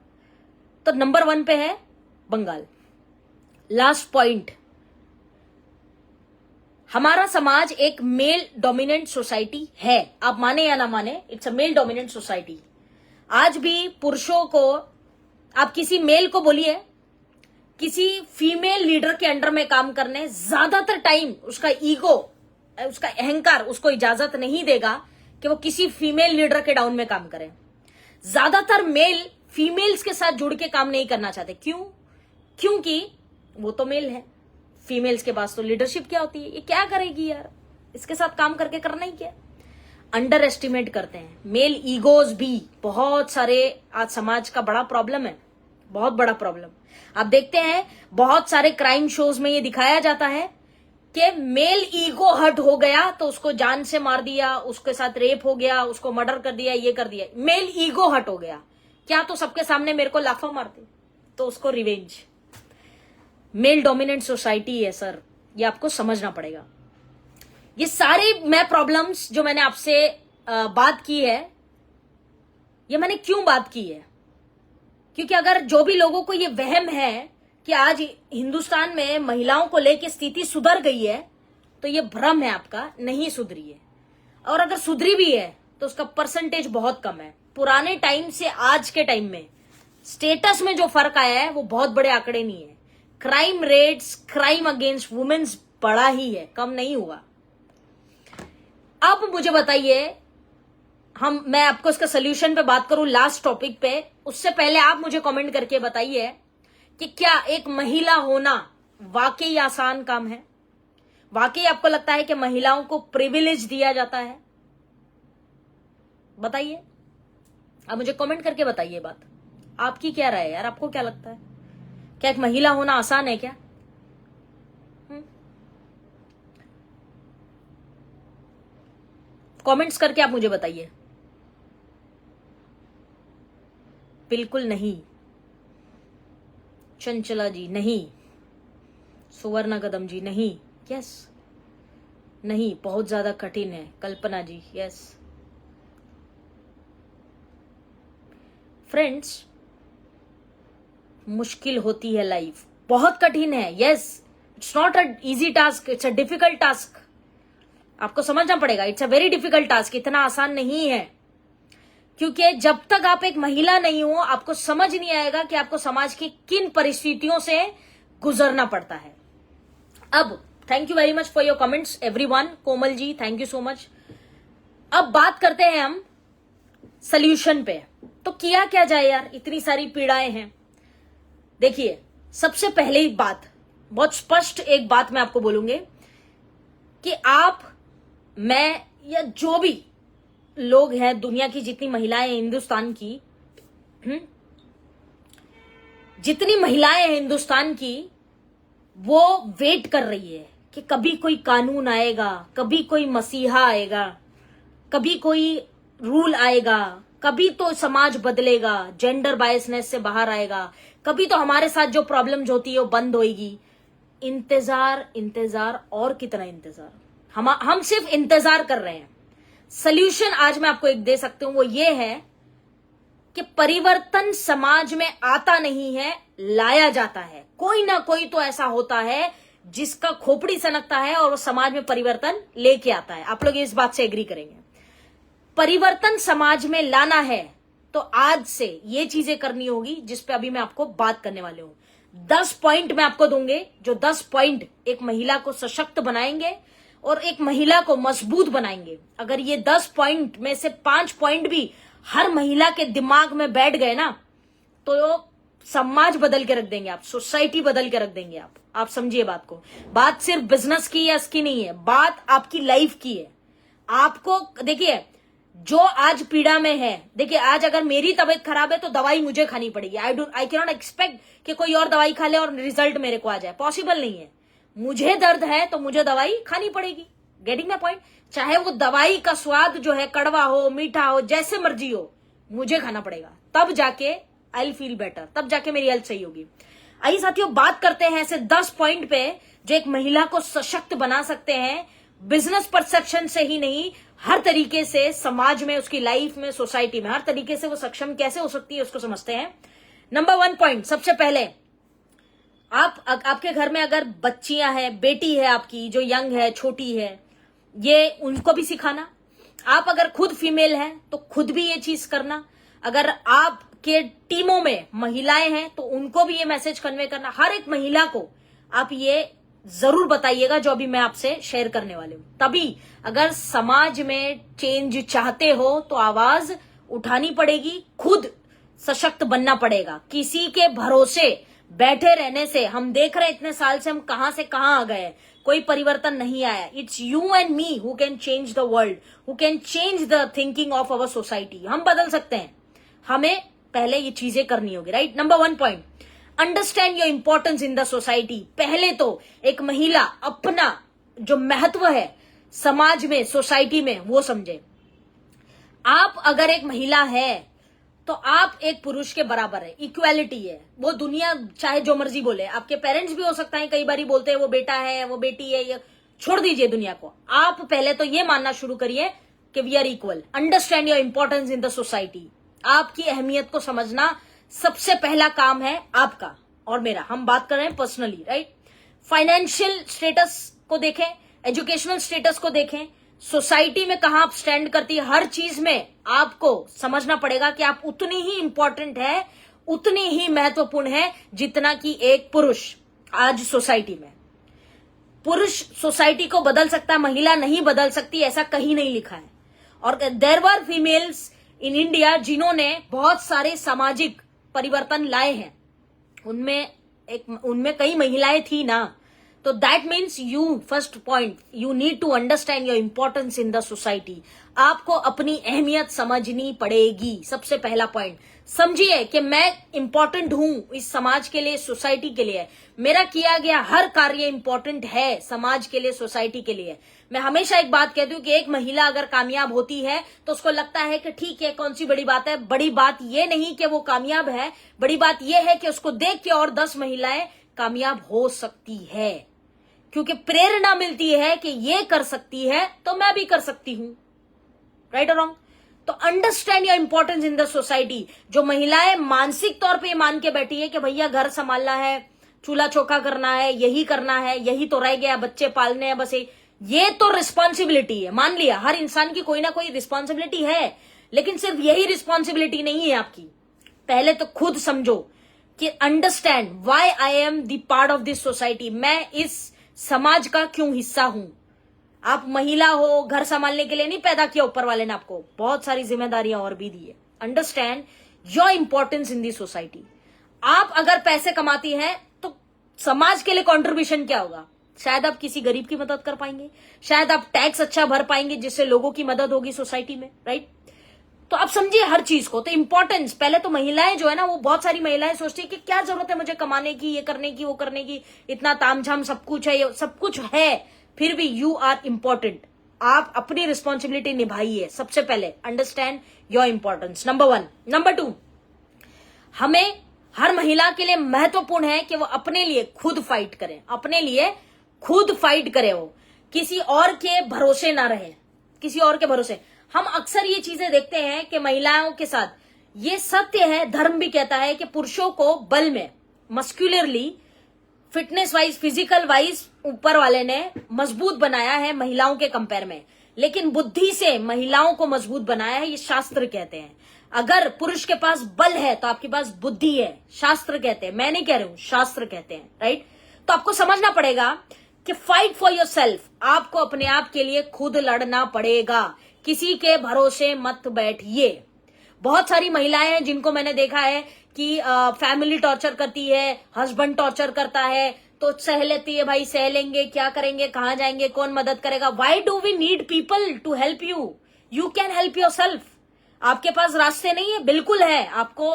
[SPEAKER 1] तो नंबर 1 पे है बंगाल। लास्ट पॉइंट, हमारा समाज एक मेल डोमिनेंट सोसाइटी है, आप माने या ना माने, it's a male dominant society. आज भी पुरुषों को, आप किसी मेल को बोलिए किसी फीमेल लीडर के अंडर में काम करने, ज्यादातर टाइम उसका ईगो, उसका अहंकार उसको इजाजत नहीं देगा कि वो किसी फीमेल लीडर के डाउन में काम करे। ज्यादातर मेल फीमेल्स के साथ जुड़ के काम नहीं करना चाहते। क्यों? क्योंकि वो तो मेल है, फीमेल्स के पास तो लीडरशिप क्या होती है, ये क्या करेगी यार, इसके साथ काम करके करना ही क्या। अंडर एस्टिमेट करते हैं। मेल ईगोज भी बहुत सारे आज समाज का बड़ा प्रॉब्लम है, बहुत बड़ा प्रॉब्लम। आप देखते हैं बहुत सारे क्राइम शोज में ये दिखाया जाता है कि मेल ईगो हर्ट हो गया तो उसको जान से मार दिया, उसके साथ रेप हो गया, उसको मर्डर कर दिया, ये कर दिया, मेल ईगो हर्ट हो गया। क्या तो सबके सामने मेरे को लाफा मारते तो उसको रिवेंज। मेल डोमिनेंट सोसाइटी है सर, ये आपको समझना पड़ेगा। ये सारे मैं प्रॉब्लम्स जो मैंने आपसे बात की है, ये मैंने क्यों बात की है? क्योंकि अगर जो भी लोगों को ये वहम है कि आज हिंदुस्तान में महिलाओं को लेकर स्थिति सुधर गई है, तो ये भ्रम है आपका, नहीं सुधरी है। और अगर सुधरी भी है तो उसका परसेंटेज बहुत कम है। पुराने टाइम से आज के टाइम में स्टेटस में जो फर्क आया है वो बहुत बड़े आंकड़े नहीं है। Crime rates, crime against womens बढ़ा ही है, कम नहीं हुआ। अब मुझे बताइए, मैं आपको इसका सोल्यूशन पे बात करूं लास्ट टॉपिक पे, उससे पहले आप मुझे कमेंट करके बताइए कि क्या एक महिला होना वाकई आसान काम है? वाकई आपको लगता है कि महिलाओं को प्रिविलेज दिया जाता है? बताइए, आप मुझे कमेंट करके बताइए बात। आपकी क्या राय है यार, आपको क्या लगता है? क्या एक महिला होना आसान है क्या? कमेंट्स करके आप मुझे बताइए। बिल्कुल नहीं। चंचला जी नहीं, सुवर्णा कदम जी नहीं, यस नहीं, बहुत ज्यादा कठिन है। कल्पना जी यस। फ्रेंड्स, मुश्किल होती है लाइफ, बहुत कठिन है, yes, it's not a easy task, it's a difficult task. आपको समझना पड़ेगा, it's a very difficult task, इतना आसान नहीं है। क्योंकि जब तक आप एक महिला नहीं हो, आपको समझ नहीं आएगा कि आपको समाज की किन परिस्थितियों से गुजरना पड़ता है। अब thank you very much for your comments everyone. Komal ji thank you so much. अब बात करते हैं हम सल्यूशन पे। तो किया क्या जाए यार, इतनी सारी पीड़ाएं हैं। देखिए, सबसे पहले बात, बहुत स्पष्ट एक बात मैं आपको बोलूंगी कि आप, मैं या जो भी लोग हैं, दुनिया की जितनी महिलाएं हैं हिंदुस्तान की, जितनी महिलाएं हैं हिंदुस्तान की, वो वेट कर रही है कि कभी कोई कानून आएगा, कभी कोई मसीहा आएगा, कभी कोई रूल आएगा, कभी तो समाज बदलेगा, जेंडर बायसनेस से बाहर आएगा, कभी तो हमारे साथ जो प्रॉब्लम्स होती है वो बंद होएगी। इंतजार, इंतजार और कितना इंतजार। हम सिर्फ इंतजार कर रहे हैं। सल्यूशन आज मैं आपको एक दे सकती हूं, वो ये है कि परिवर्तन समाज में आता नहीं है, लाया जाता है। कोई ना कोई तो ऐसा होता है जिसका खोपड़ी सनकता है और वो समाज में परिवर्तन लेके आता है। आप लोग इस बात से एग्री करेंगे। परिवर्तन समाज में लाना है तो आज से ये चीजें करनी होगी जिस पे अभी मैं आपको बात करने वाले हूं। 10 पॉइंट मैं आपको दूंगे, जो 10 पॉइंट एक महिला को सशक्त बनाएंगे और एक महिला को मजबूत बनाएंगे। अगर ये 10 पॉइंट में से 5 पॉइंट भी हर महिला के दिमाग में बैठ गए ना, तो समाज बदल के रख देंगे आप, सोसाइटी बदल के रख देंगे आप समझिए बात को। बात सिर्फ बिजनेस की या इसकी नहीं है, बात आपकी लाइफ की है। आपको देखिए, जो आज पीड़ा में है, देखिए आज अगर मेरी तबीयत खराब है तो दवाई मुझे खानी पड़ेगी। आई कैन नॉट एक्सपेक्ट कि कोई और दवाई खा ले और रिजल्ट मेरे को आ जाए, पॉसिबल नहीं है। मुझे दर्द है तो मुझे दवाई खानी पड़ेगी। Getting my point? चाहे वो दवाई का स्वाद जो है कड़वा हो, मीठा हो, जैसे मर्जी हो, मुझे खाना पड़ेगा, तब जाके आई विल फील बेटर, तब जाके मेरी हेल्थ सही होगी। आइए साथियों, बात करते हैं ऐसे 10 पॉइंट पे जो एक महिला को सशक्त बना सकते हैं, बिजनेस परसेप्शन से ही नहीं, हर तरीके से, समाज में, उसकी लाइफ में, सोसाइटी में, हर तरीके से वो सक्षम कैसे हो सकती है उसको समझते हैं। नंबर 1 पॉइंट, सबसे पहले आपके घर में अगर बच्चियां हैं, बेटी है आपकी जो यंग है, छोटी है, ये उनको भी सिखाना। आप अगर खुद फीमेल हैं तो खुद भी ये चीज करना। अगर आपके टीमों में महिलाएं हैं तो उनको भी ये मैसेज कन्वे करना। हर एक महिला को आप ये जरूर बताइएगा जो अभी मैं आपसे शेयर करने वाले हूं। तभी अगर समाज में चेंज चाहते हो तो आवाज उठानी पड़ेगी, खुद सशक्त बनना पड़ेगा। किसी के भरोसे बैठे रहने से, हम देख रहे हैं इतने साल से हम कहां से कहां आ गए, कोई परिवर्तन नहीं आया। It's you and me who can change the world, who can change the thinking of our society. हम बदल सकते हैं, हमें पहले ये चीजें करनी होगी, right. Number 1 point, understand your importance in the society. पहले तो एक महिला अपना जो महत्व है समाज में, सोसाइटी में, वो समझे। आप अगर एक महिला है तो आप एक पुरुष के बराबर है, इक्वालिटी है। वो दुनिया चाहे जो मर्जी बोले, आपके पेरेंट्स भी हो सकता है कई बारी बोलते हैं वो बेटा है, वो बेटी है, ये छोड़ दीजिए दुनिया को। आप पहले तो ये मानना शुरू करिए कि we are equal. Understand your importance in the society. आपकी अहमियत को समझना सबसे पहला काम है आपका और मेरा। हम बात कर रहे हैं पर्सनली, राइट। फाइनेंशियल स्टेटस को देखें, एजुकेशनल स्टेटस को देखें, सोसाइटी में कहां आप स्टैंड करती है, हर चीज में आपको समझना पड़ेगा कि आप उतनी ही इंपॉर्टेंट है, उतनी ही महत्वपूर्ण है जितना कि एक पुरुष। आज सोसाइटी में पुरुष सोसाइटी को बदल सकता है, महिला नहीं बदल सकती, ऐसा कहीं नहीं लिखा है। और there were females in India जिन्होंने बहुत सारे सामाजिक परिवर्तन लाए हैं, उनमें कई महिलाएं थी ना। तो that means you, first point, you need to understand your importance in the society. आपको अपनी अहमियत समझनी पड़ेगी। सबसे पहला पॉइंट समझिए कि मैं इंपॉर्टेंट हूं इस समाज के लिए, सोसाइटी के लिए। मेरा किया गया हर कार्य इंपॉर्टेंट है समाज के लिए, सोसाइटी के लिए। मैं हमेशा एक बात कहती हूँ कि एक महिला अगर कामयाब होती है तो उसको लगता है कि ठीक है, कौन सी बड़ी बात है। बड़ी बात ये नहीं कि वो कामयाब है, बड़ी बात यह है कि उसको देख के और 10 महिलाएं कामयाब हो सकती है, क्योंकि प्रेरणा मिलती है कि ये कर सकती है तो मैं भी कर सकती हूं, राइट और रॉन्ग। तो understand your importance in the society. जो महिलाएं मानसिक तौर पे मान के बैठी है कि भैया घर संभालना है, चूल्हा चौका करना है, यही करना है, यही तो रह गया, बच्चे पालने हैं, बस ये तो रिस्पॉन्सिबिलिटी है। मान लिया हर इंसान की कोई ना कोई रिस्पॉन्सिबिलिटी है, लेकिन सिर्फ यही रिस्पॉन्सिबिलिटी नहीं है आपकी। पहले तो खुद समझो कि understand why I am the part of this society. मैं इस समाज का क्यों हिस्सा हूं। आप महिला हो, घर संभालने के लिए नहीं पैदा किया ऊपर वाले ने, आपको बहुत सारी जिम्मेदारियां और भी दी है। Understand your importance in the society. आप अगर पैसे कमाती हैं तो समाज के लिए कंट्रीब्यूशन क्या होगा? शायद आप किसी गरीब की मदद कर पाएंगे, शायद आप टैक्स अच्छा भर पाएंगे जिससे लोगों की मदद होगी सोसाइटी में, राइट। तो आप समझिए हर चीज को। तो इंपॉर्टेंस पहले तो महिलाएं जो है ना, वो बहुत सारी महिलाएं सोचती है कि क्या जरूरत है मुझे कमाने की, ये करने की, वो करने की, इतना तामझाम सब कुछ है, ये सब कुछ है, फिर भी यू आर इंपॉर्टेंट। आप अपनी रिस्पॉन्सिबिलिटी निभाइए। सबसे पहले understand your importance, number 1। Number 2, हमें हर महिला के लिए महत्वपूर्ण है कि वो अपने लिए खुद फाइट करें, अपने लिए खुद फाइट करे, वो किसी और के भरोसे ना रहे, किसी और के भरोसे। हम अक्सर ये चीजें देखते हैं कि महिलाओं के साथ, ये सत्य है, धर्म भी कहता है कि पुरुषों को बल में, मस्कुलरली, फिटनेस वाइज, फिजिकल वाइज ऊपर वाले ने मजबूत बनाया है महिलाओं के कंपेयर में, लेकिन बुद्धि से महिलाओं को मजबूत बनाया है, ये शास्त्र कहते हैं। अगर पुरुष के पास बल है तो आपके पास बुद्धि है, शास्त्र कहते हैं, मैं नहीं कह रही हूं, शास्त्र कहते हैं, राइट। तो आपको समझना पड़ेगा कि फाइट फॉर योर सेल्फ। आपको अपने आप के लिए खुद लड़ना पड़ेगा, किसी के भरोसे मत बैठिए। बहुत सारी महिलाएं हैं जिनको मैंने देखा है कि फैमिली टॉर्चर करती है, हस्बैंड टॉर्चर करता है, तो सह लेती है, भाई सह लेंगे, क्या करेंगे, कहां जाएंगे, कौन मदद करेगा। Why do we need people to help you? You can help your self. आपके पास रास्ते नहीं है? बिल्कुल है। आपको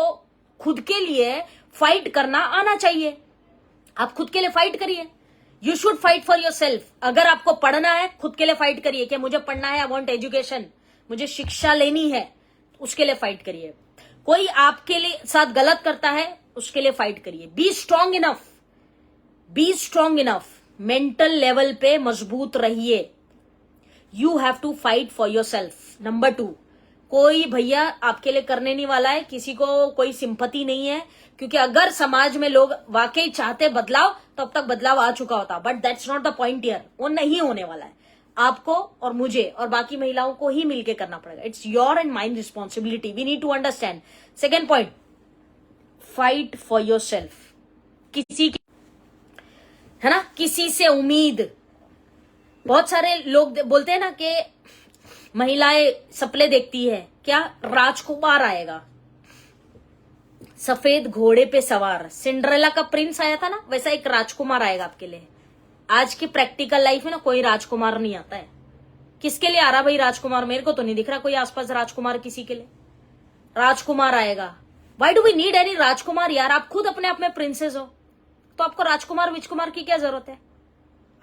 [SPEAKER 1] खुद के लिए फाइट करना आना चाहिए। आप खुद के लिए फाइट करिए। You should fight for your self. अगर आपको पढ़ना है, खुद के लिए फाइट करिए कि मुझे पढ़ना है, आई वॉन्ट एजुकेशन, मुझे शिक्षा लेनी है, उसके लिए फाइट करिए। कोई आपके लिए साथ गलत करता है, उसके लिए फाइट करिए। Be strong enough, be strong enough. Mental level पे मजबूत रहिए। You have to fight for your self. Number 2, कोई भैया आपके लिए करने नहीं वाला है, किसी को कोई सिंपैथी नहीं है, क्योंकि अगर समाज में लोग वाकई चाहते बदलाव, तब तक बदलाव आ चुका होता। But that's not the point here. वो नहीं होने वाला है। आपको और मुझे और बाकी महिलाओं को ही मिलके करना पड़ेगा। It's your and mind responsibility. We need to understand. Second point, fight for your self. किसी की, है ना, किसी से उम्मीद। बहुत सारे लोग बोलते हैं ना कि महिलाएं सपने देखती है, क्या राजकुमार आएगा सफेद घोड़े पे सवार। सिंड्रेला का प्रिंस आया था ना, वैसा एक राजकुमार आएगा आपके लिए। आज की प्रैक्टिकल लाइफ में ना कोई राजकुमार नहीं आता है। किसके लिए आ रहा भाई राजकुमार? मेरे को तो नहीं दिख रहा कोई आसपास राजकुमार किसी के लिए। राजकुमार आएगा। Why do we need any rajkumar यार? आप खुद अपने आप में प्रिंसेस हो, तो आपको राजकुमार विजकुमार की क्या जरूरत है?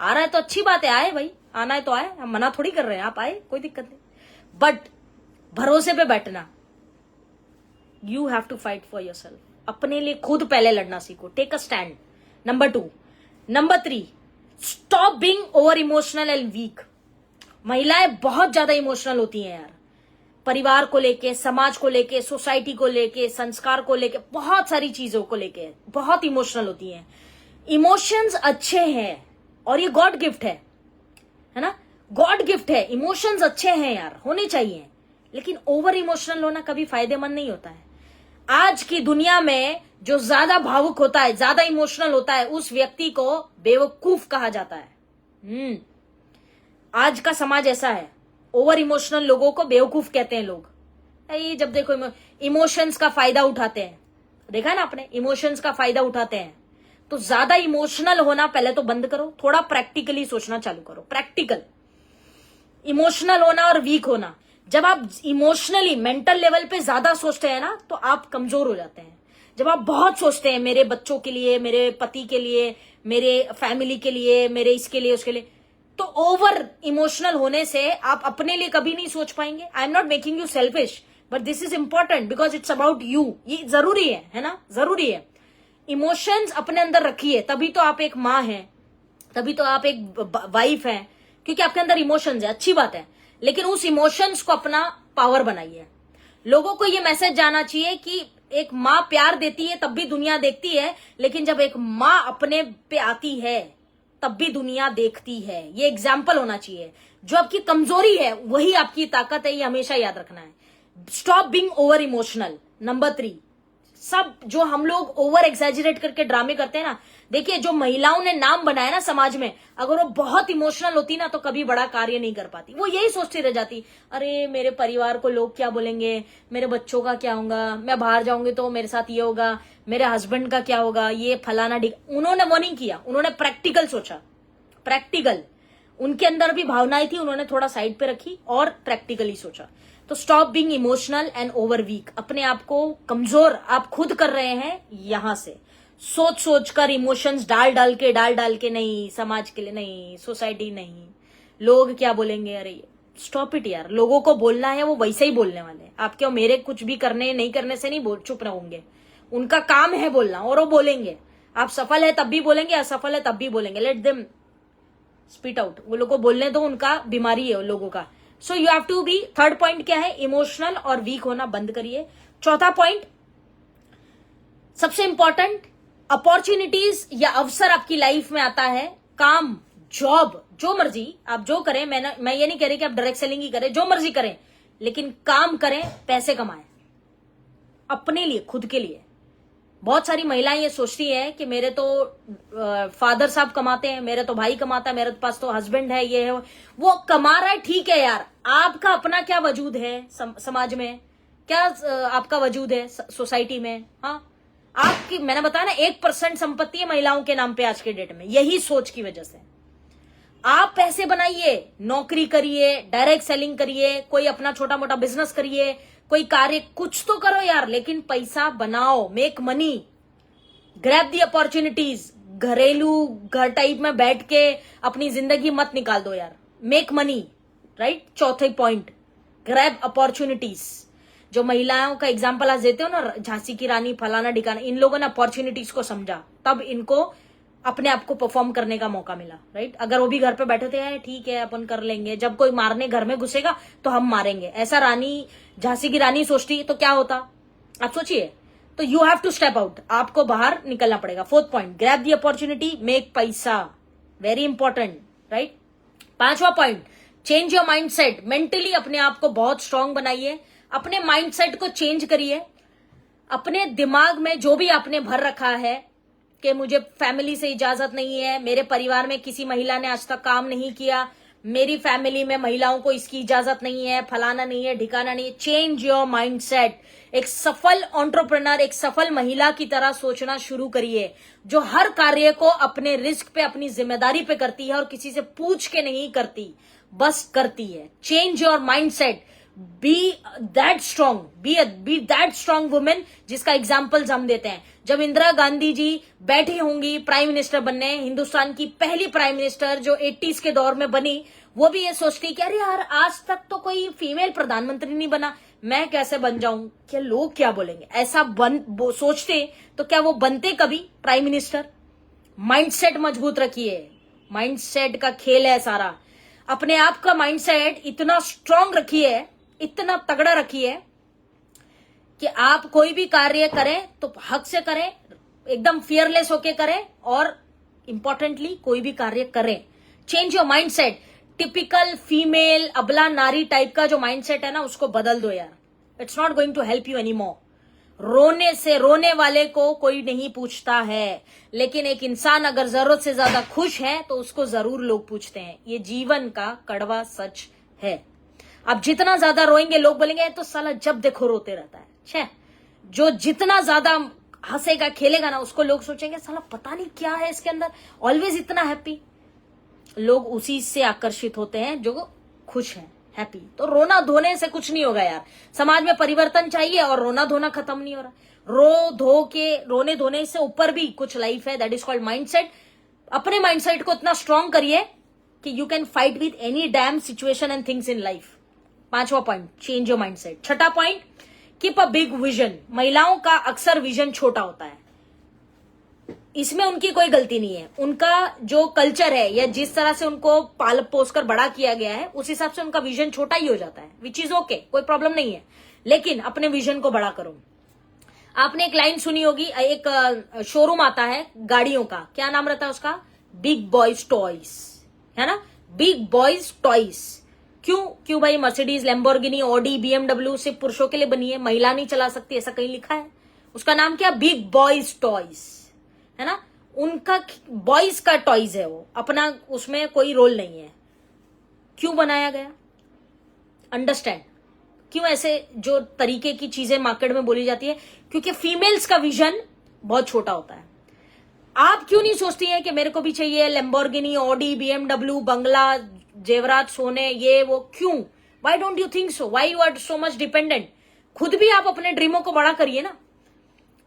[SPEAKER 1] आ रहा है तो अच्छी बात है, आए भाई, आना है तो आए, हम मना थोड़ी कर रहे हैं, आप आए, कोई दिक्कत नहीं। बट भरोसे पे बैठना। You have to fight for your self. अपने लिए खुद पहले लड़ना सीखो। Take a stand. Number 2। Number 3, stop being over emotional and weak. महिलाएं बहुत ज्यादा इमोशनल होती हैं यार, परिवार को लेके, समाज को लेके, सोसाइटी को लेके, संस्कार को लेके, बहुत सारी चीजों को लेके बहुत इमोशनल होती हैं। इमोशंस अच्छे हैं और ये गॉड गिफ्ट है ना, गॉड गिफ्ट है। इमोशंस अच्छे हैं यार, होने चाहिए, लेकिन ओवर इमोशनल होना कभी फायदेमंद नहीं होता है। आज की दुनिया में जो ज्यादा भावुक होता है, ज्यादा इमोशनल होता है, उस व्यक्ति को बेवकूफ कहा जाता है। आज का समाज ऐसा है, ओवर इमोशनल लोगों को बेवकूफ कहते हैं लोग। ये जब देखो इमोशंस का फायदा उठाते हैं, देखा ना आपने, इमोशंस का फायदा उठाते हैं। तो ज्यादा इमोशनल होना पहले तो बंद करो, थोड़ा प्रैक्टिकली सोचना चालू करो। प्रैक्टिकल। इमोशनल होना और वीक होना, जब आप इमोशनली मेंटल लेवल पे ज्यादा सोचते हैं ना, तो आप कमजोर हो जाते हैं। जब आप बहुत सोचते हैं मेरे बच्चों के लिए, मेरे पति के लिए, मेरे फैमिली के लिए, मेरे इसके लिए, उसके लिए, तो ओवर इमोशनल होने से आप अपने लिए कभी नहीं सोच पाएंगे। आई am not making you selfish, but this is important because it's about you. ये जरूरी है ना, जरूरी है। इमोशंस अपने अंदर रखिए, तभी तो आप एक माँ हैं, तभी तो आप एक वाइफ हैं, क्योंकि आपके अंदर इमोशंस है। अच्छी बात है, लेकिन उस इमोशंस को अपना पावर बनाइए। लोगों को ये मैसेज जाना चाहिए कि एक माँ प्यार देती है तब भी दुनिया देखती है, लेकिन जब एक माँ अपने पे आती है तब भी दुनिया देखती है। ये एग्जाम्पल होना चाहिए। जो आपकी कमजोरी है वही आपकी ताकत है, ये हमेशा याद रखना है। Stop being over emotional. Number 3, सब जो हम लोग ओवर एक्सैजरेट करके ड्रामे करते हैं ना, देखिए जो महिलाओं ने नाम बनाया ना समाज में, अगर वो बहुत इमोशनल होती ना तो कभी बड़ा कार्य नहीं कर पाती। वो यही सोचती रह जाती, अरे मेरे परिवार को लोग क्या बोलेंगे, मेरे बच्चों का क्या होगा, मैं बाहर जाऊंगी तो मेरे साथ ये होगा, मेरे हस्बैंड का क्या होगा, ये फलाना ढिक। उन्होंने वो नहीं किया, उन्होंने प्रैक्टिकल सोचा। प्रैक्टिकल, उनके अंदर भी भावनाएं थी, उन्होंने थोड़ा साइड पे रखी और प्रैक्टिकली सोचा। तो stop being emotional and over weak. अपने आप को कमजोर आप खुद कर रहे हैं यहां से। सोच सोच कर इमोशंस डाल डाल के नहीं, समाज के लिए नहीं, सोसाइटी नहीं, लोग क्या बोलेंगे, अरे स्टॉप इट यार। लोगों को बोलना है वो वैसे ही बोलने वाले हैं। आपके और मेरे कुछ भी करने नहीं करने से नहीं चुप रहोगे। उनका काम है बोलना और वो बोलेंगे। आप सफल है तब भी बोलेंगे, असफल है तब भी बोलेंगे। Let them spit out. वो लोगों को बोलने दो, उनका बीमारी है उन लोगों का। So you have to be. Third point क्या है? इमोशनल और वीक होना बंद करिए। चौथा पॉइंट, सबसे इंपॉर्टेंट, अपॉर्चुनिटीज या अवसर आपकी लाइफ में आता है, काम, जॉब, जो मर्जी आप जो करें, मैं ये नहीं कह रही कि आप डायरेक्ट सेलिंग ही करें, जो मर्जी करें, लेकिन काम करें, पैसे कमाएं अपने लिए, खुद के लिए। बहुत सारी महिलाएं ये सोचती है कि मेरे तो फादर साहब कमाते हैं, मेरे तो भाई कमाता है, मेरे पास तो हस्बैंड है, ये है वो कमा रहा है, ठीक है यार। आपका अपना क्या वजूद है समाज में? क्या आपका वजूद है सोसाइटी में? हाँ, आपकी, मैंने बताया ना, 1% संपत्ति है महिलाओं के नाम पे आज के डेट में, यही सोच की वजह से। आप पैसे बनाइए, नौकरी करिए, डायरेक्ट सेलिंग करिए, कोई अपना छोटा मोटा बिजनेस करिए, कोई कार्य कुछ तो करो यार, लेकिन पैसा बनाओ, make money, grab the opportunities. घरेलू घर टाइप में बैठ के अपनी जिंदगी मत निकाल दो यार, मेक मनी, राइट। चौथे पॉइंट, ग्रैब अपॉर्चुनिटीज। जो महिलाओं का एग्जाम्पल आज देते हो ना, झांसी की रानी, फलाना ढिकाना, इन लोगों ने अपॉर्चुनिटीज को समझा, तब इनको अपने आप को परफॉर्म करने का मौका मिला, राइट। अगर वो भी घर पे बैठे थे, ठीक है अपन कर लेंगे, जब कोई मारने घर में घुसेगा तो हम मारेंगे, ऐसा रानी, झांसी की रानी सोचती तो क्या होता, आप सोचिए। तो you have to step out, आपको बाहर निकलना पड़ेगा। Fourth point, grab the opportunity, make पैसा, वेरी इंपॉर्टेंट, राइट। पांचवा point, change your mindset. Mentally अपने आप को बहुत स्ट्रांग बनाइए, अपने माइंडसेट को चेंज करिए। अपने दिमाग में जो भी आपने भर रखा है कि मुझे फैमिली से इजाजत नहीं है, मेरे परिवार में किसी महिला ने आज तक काम नहीं किया, मेरी फैमिली में महिलाओं को इसकी इजाजत नहीं है, फलाना नहीं है, ढिकाना नहीं है, चेंज योर माइंडसेट। एक सफल एंटरप्रेन्योर, एक सफल महिला की तरह सोचना शुरू करिए, जो हर कार्य को अपने रिस्क पे, अपनी जिम्मेदारी पे करती है और किसी से पूछ के नहीं करती, बस करती है। Change your mindset, be that strong, be that strong women, जिसका एग्जाम्पल्स हम देते हैं। जब इंदिरा गांधी जी बैठी होंगी प्राइम मिनिस्टर बनने, हिंदुस्तान की पहली प्राइम मिनिस्टर जो 80s के दौर में बनी, वो भी ये सोचती कि अरे यार आज तक तो कोई फीमेल प्रधानमंत्री नहीं बना, मैं कैसे बन जाऊं, क्या लोग क्या बोलेंगे, ऐसा सोचते तो क्या वो बनते कभी प्राइम मिनिस्टर? माइंडसेट मजबूत रखिए, माइंडसेट का खेल है सारा। अपने आप का माइंडसेट इतना स्ट्रांग रखिए, इतना तगड़ा रखिए कि आप कोई भी कार्य करें तो हक से करें, एकदम फियरलेस होके करें, और इंपॉर्टेंटली कोई भी कार्य करें। Change your mindset. Typical female अबला नारी टाइप का जो माइंडसेट है ना, उसको बदल दो यार, it's not going to help you anymore. रोने वाले को कोई नहीं पूछता है, लेकिन एक इंसान अगर जरूरत से ज्यादा खुश है तो उसको जरूर लोग पूछते हैं। ये जीवन का कड़वा सच है। अब जितना ज्यादा रोएंगे लोग बोलेंगे तो साला जब देखो रोते रहता है, छे। जो जितना ज्यादा हंसेगा खेलेगा ना, उसको लोग सोचेंगे साला पता नहीं क्या है इसके अंदर, ऑलवेज इतना हैप्पी। लोग उसी से आकर्षित होते हैं जो खुश हैं, हैप्पी। तो रोना धोने से कुछ नहीं होगा यार, समाज में परिवर्तन चाहिए और रोना धोना खत्म नहीं हो रहा। रो धो के रोने धोने से ऊपर भी कुछ लाइफ है, दैट इज कॉल्ड माइंडसेट। अपने माइंडसेट को इतना स्ट्रांग करिए कि you can fight with any damn situation and things in life. पांचवा पॉइंट, चेंज योर माइंडसेट। छठा point, keep a big vision. महिलाओं का अक्सर विजन छोटा होता है, इसमें उनकी कोई गलती नहीं है। उनका जो कल्चर है या जिस तरह से उनको पाल पोस कर बड़ा किया गया है, उस हिसाब से उनका विजन छोटा ही हो जाता है, विच इज ओके, कोई प्रॉब्लम नहीं है। लेकिन अपने विजन को बड़ा करो। आपने एक लाइन सुनी होगी, एक शोरूम आता है गाड़ियों का, क्या नाम रहता है उसका? बिग बॉयज टॉयज, है ना, बिग बॉयज टॉयज। क्यों भाई? मर्सिडीज, लैम्बोर्गिनी, ऑडी, बीएमडब्ल्यू सिर्फ पुरुषों के लिए बनी है, महिला नहीं चला सकती, ऐसा कहीं लिखा है? उसका नाम क्या? बिग बॉयज टॉयज, है ना। उनका बॉयज का टॉयज है वो, अपना उसमें कोई रोल नहीं है। क्यों बनाया गया? अंडरस्टैंड क्यों ऐसे जो तरीके की चीजें मार्केट में बोली जाती है? क्योंकि फीमेल्स का विजन बहुत छोटा होता है। आप क्यों नहीं सोचती हैं कि मेरे को भी चाहिए लैम्बोर्गिनी, ऑडी, बीएमडब्ल्यू, बंगला, जेवरात, सोने, ये वो? क्यों? Why don't you think so? Why you are so much dependent? खुद भी आप अपने ड्रीमों को बड़ा करिए ना।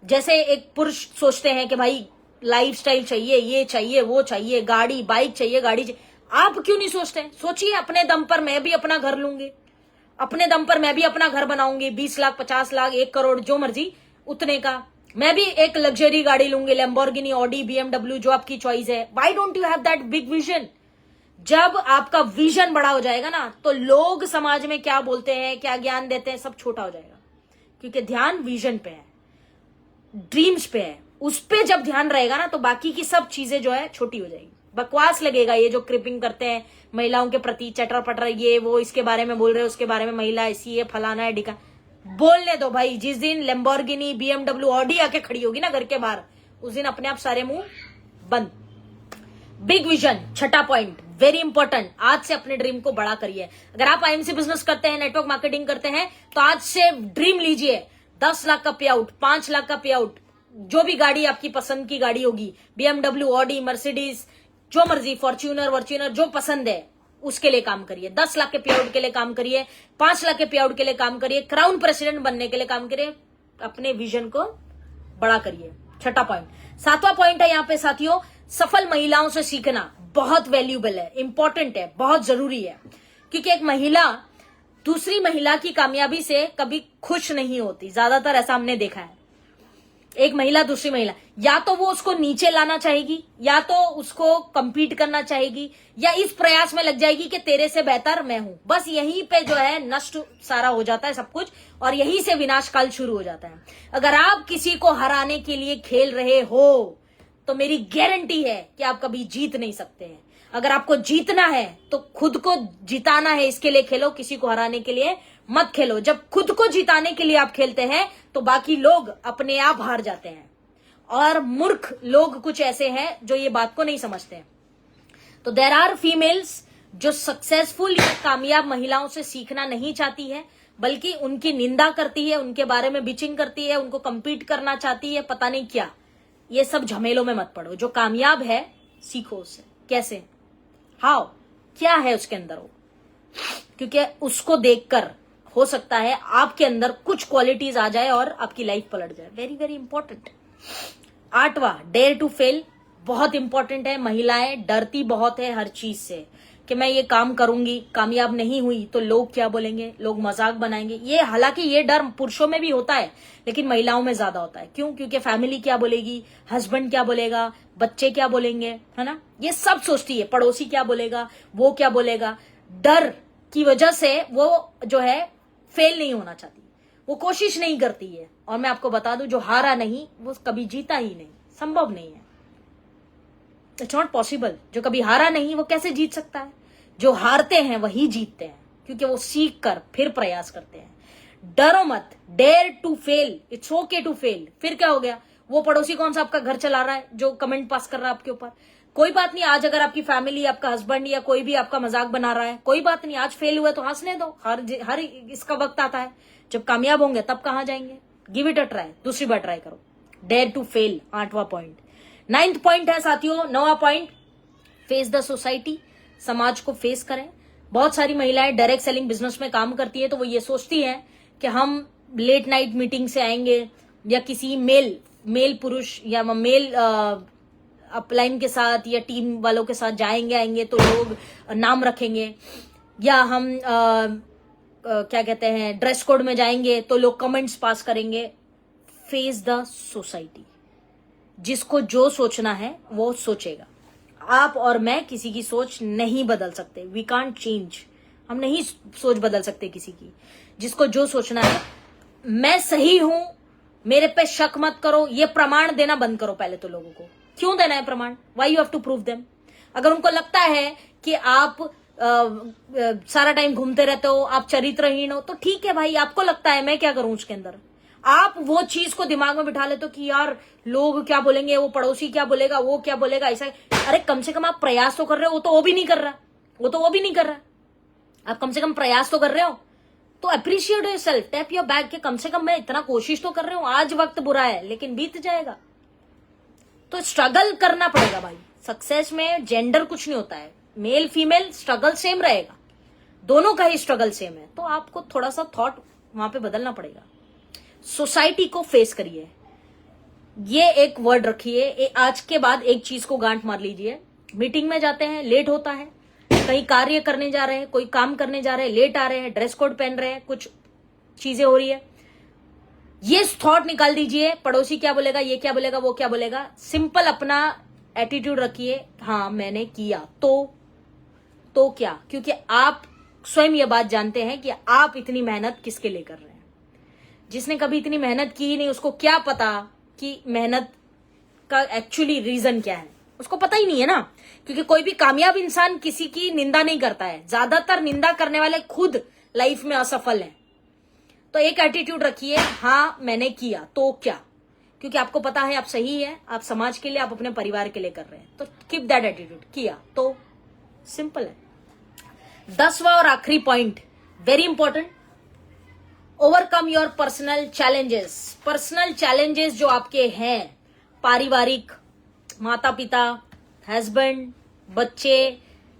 [SPEAKER 1] जैसे एक पुरुष सोचते हैं कि भाई लाइफस्टाइल चाहिए, ये चाहिए, वो चाहिए, गाड़ी बाइक चाहिए, गाड़ी चाहिए, आप क्यों नहीं सोचते? सोचिए, अपने दम पर मैं भी अपना घर लूंगी, अपने दम पर मैं भी अपना घर बनाऊंगी, 20 लाख, 50 लाख, 1 करोड़, जो मर्जी उतने का। मैं भी एक लग्जरी गाड़ी लूंगी, लैम्बोर्गिनी, ऑडी, बीएमडब्ल्यू, जो आपकी चॉइस है। Why don't you have that big vision? जब आपका विजन बड़ा हो जाएगा ना, तो लोग समाज में क्या बोलते हैं, क्या ज्ञान देते हैं, सब छोटा हो जाएगा। क्योंकि ध्यान विजन पे है, ड्रीम्स पे है। उस पे जब ध्यान रहेगा ना, तो बाकी की सब चीजें जो है छोटी हो जाएगी। बकवास लगेगा ये जो क्रिपिंग करते हैं महिलाओं के प्रति, चटर पटर, ये वो, इसके बारे में बोल रहे हो, उसके बारे में, महिला ऐसी है, फलाना है, ढिका। बोलने दो भाई। जिस दिन लैम्बोर्गिनी, बीएमडब्ल्यू, ऑडी आके खड़ी होगी ना घर के बाहर, उस दिन अपने आप सारे मुंह बंद। बिग विजन, छठा पॉइंट, वेरी इंपॉर्टेंट, आज से अपने ड्रीम को बड़ा करिए। अगर आप आईएमसी बिजनेस करते हैं, नेटवर्क मार्केटिंग करते हैं, तो आज से ड्रीम लीजिए। 10 लाख का पे आउट, 5 लाख का पे आउट, जो भी गाड़ी आपकी पसंद की गाड़ी होगी, BMW, ऑडी, मर्सिडीज, जो मर्जी, फॉर्च्यूनर जो पसंद है उसके लिए काम करिए। 10 लाख के पे आउट के लिए काम करिए, 5 लाख के पे आउट के लिए काम करिए, क्राउन प्रेसिडेंट बनने के लिए काम करिए, अपने विजन को बड़ा करिए। छठा पॉइंट। सातवां पॉइंट है यहाँ पे साथियों, सफल महिलाओं से सीखना बहुत वैल्यूएबल है, इंपॉर्टेंट है, बहुत जरूरी है। क्योंकि एक महिला दूसरी महिला की कामयाबी से कभी खुश नहीं होती, ज्यादातर ऐसा हमने देखा है। एक महिला दूसरी महिला, या तो वो उसको नीचे लाना चाहेगी, या तो उसको compete करना चाहेगी, या इस प्रयास में लग जाएगी कि तेरे से बेहतर मैं हूं। बस यहीं पे जो है नष्ट सारा हो जाता है सब कुछ, और यहीं से विनाश काल शुरू हो जाता है। अगर आप किसी को हराने के लिए खेल रहे हो तो मेरी गारंटी है कि आप कभी जीत नहीं सकते हैं। अगर आपको जीतना है तो खुद को जिताना है, इसके लिए खेलो, किसी को हराने के लिए मत खेलो। जब खुद को जिताने के लिए आप खेलते हैं तो बाकी लोग अपने आप हार जाते हैं। और मूर्ख लोग कुछ ऐसे हैं जो ये बात को नहीं समझते हैं। तो देयर आर फीमेल्स जो सक्सेसफुल या कामयाब महिलाओं से सीखना नहीं चाहती है, बल्कि उनकी निंदा करती है, उनके बारे में बिचिंग करती है, उनको compete करना चाहती है, पता नहीं क्या। ये सब झमेलों में मत पड़ो। जो कामयाब है सीखो उससे। कैसे, हाउ, क्या है उसके अंदर वो, क्योंकि उसको देखकर हो सकता है आपके अंदर कुछ क्वालिटीज आ जाए और आपकी लाइफ पलट जाए। Very very important. आठवां, डेयर टू फेल, बहुत इंपॉर्टेंट है। महिलाएं डरती बहुत है हर चीज से कि मैं ये काम करूंगी, कामयाब नहीं हुई तो लोग क्या बोलेंगे, लोग मजाक बनाएंगे। ये हालांकि ये डर पुरुषों में भी होता है, लेकिन महिलाओं में ज्यादा होता है। क्यों? क्योंकि फैमिली क्या बोलेगी, हस्बैंड क्या बोलेगा, बच्चे क्या बोलेंगे, है ना, ये सब सोचती है। पड़ोसी क्या बोलेगा, वो क्या बोलेगा। डर की वजह से वो जो है फेल नहीं होना चाहती, वो कोशिश नहीं करती है। और मैं आपको बता दूं, जो हारा नहीं वो कभी जीता ही नहीं, संभव नहीं है। It's not possible. जो कभी हारा नहीं वो कैसे जीत सकता है? जो हारते हैं वही जीतते हैं, क्योंकि वो सीख कर फिर प्रयास करते हैं। डरो मत, dare to fail, it's okay to fail. फिर क्या हो गया? वो पड़ोसी कौन सा आपका घर चला रहा है जो कमेंट पास कर रहा है आपके ऊपर? कोई बात नहीं, आज अगर आपकी फैमिली, आपका हस्बैंड या कोई भी आपका मजाक बना रहा है, कोई बात नहीं, आज फेल हुआ तो हंसने दो। हर इसका वक्त आता है। जब कामयाब होंगे तब कहां जाएंगे? गिव इट अ ट्राई, दूसरी बार ट्राई करो। डेयर टू फेल, 8वां पॉइंट। 9th पॉइंट है साथियों, 9वां पॉइंट, फेस द सोसाइटी, समाज को फेस करें। बहुत सारी महिलाएं डायरेक्ट सेलिंग बिजनेस में काम करती है, तो वो ये सोचती हैं कि हम लेट नाइट मीटिंग से आएंगे, या किसी मेल पुरुष या मेल अपलाइन के साथ या टीम वालों के साथ जाएंगे आएंगे तो लोग नाम रखेंगे, या हम क्या कहते हैं, ड्रेस कोड में जाएंगे तो लोग कमेंट्स पास करेंगे। Face the society. जिसको जो सोचना है वो सोचेगा। आप और मैं किसी की सोच नहीं बदल सकते। We can't change. हम नहीं सोच बदल सकते किसी की। जिसको जो सोचना है, मैं सही हूं, मेरे पे शक मत करो, ये प्रमाण देना बंद करो पहले तो लोगों को। क्यों देना है प्रमाण? Why you have to prove them? अगर उनको लगता है कि आप सारा टाइम घूमते रहते हो, आप चरित्रहीन हो, तो ठीक है भाई, आपको लगता है, मैं क्या करूं उसके अंदर। आप वो चीज को दिमाग में बिठा लेते हो कि यार लोग क्या बोलेंगे, वो पड़ोसी क्या बोलेगा, वो क्या बोलेगा, ऐसा। अरे कम से कम आप प्रयास तो कर रहे हो, वो भी नहीं कर रहा, वो भी नहीं कर रहा। आप कम से कम प्रयास तो कर रहे हो, तो appreciate yourself, tap your back, के कम से कम मैं इतना कोशिश तो कर रही हूं। आज वक्त बुरा है लेकिन बीत जाएगा। तो स्ट्रगल करना पड़ेगा भाई। सक्सेस में जेंडर कुछ नहीं होता है, मेल फीमेल स्ट्रगल सेम रहेगा, दोनों का ही स्ट्रगल सेम है। तो आपको थोड़ा सा थॉट वहां पे बदलना पड़ेगा। सोसाइटी को फेस करिए, ये एक वर्ड रखिए। आज के बाद एक चीज को गांठ मार लीजिए। मीटिंग में जाते हैं, लेट होता है, कहीं कार्य करने जा रहे हैं, कोई काम करने जा रहे हैं, लेट आ रहे हैं, ड्रेस कोड पहन रहे हैं, कुछ चीजें हो रही है, ये थॉट निकाल दीजिए, पड़ोसी क्या बोलेगा, ये क्या बोलेगा, वो क्या बोलेगा। सिंपल अपना एटीट्यूड रखिए, हाँ मैंने किया तो क्या, क्योंकि आप स्वयं ये बात जानते हैं कि आप इतनी मेहनत किसके लिए कर रहे हैं। जिसने कभी इतनी मेहनत की ही नहीं, उसको क्या पता कि मेहनत का एक्चुअली रीजन क्या है, उसको पता ही नहीं है ना। क्योंकि कोई भी कामयाब इंसान किसी की निंदा नहीं करता है, ज्यादातर निंदा करने वाले खुद लाइफ में असफल हैं। तो एक एटीट्यूड रखिए, हाँ मैंने किया तो क्या, क्योंकि आपको पता है आप सही है, आप समाज के लिए, आप अपने परिवार के लिए कर रहे हैं, तो कीप दैट एटीट्यूड। किया तो सिंपल है। 10वां और आखिरी point, very important, overcome your personal challenges. Personal challenges जो आपके हैं, पारिवारिक, माता पिता, हस्बैंड, बच्चे,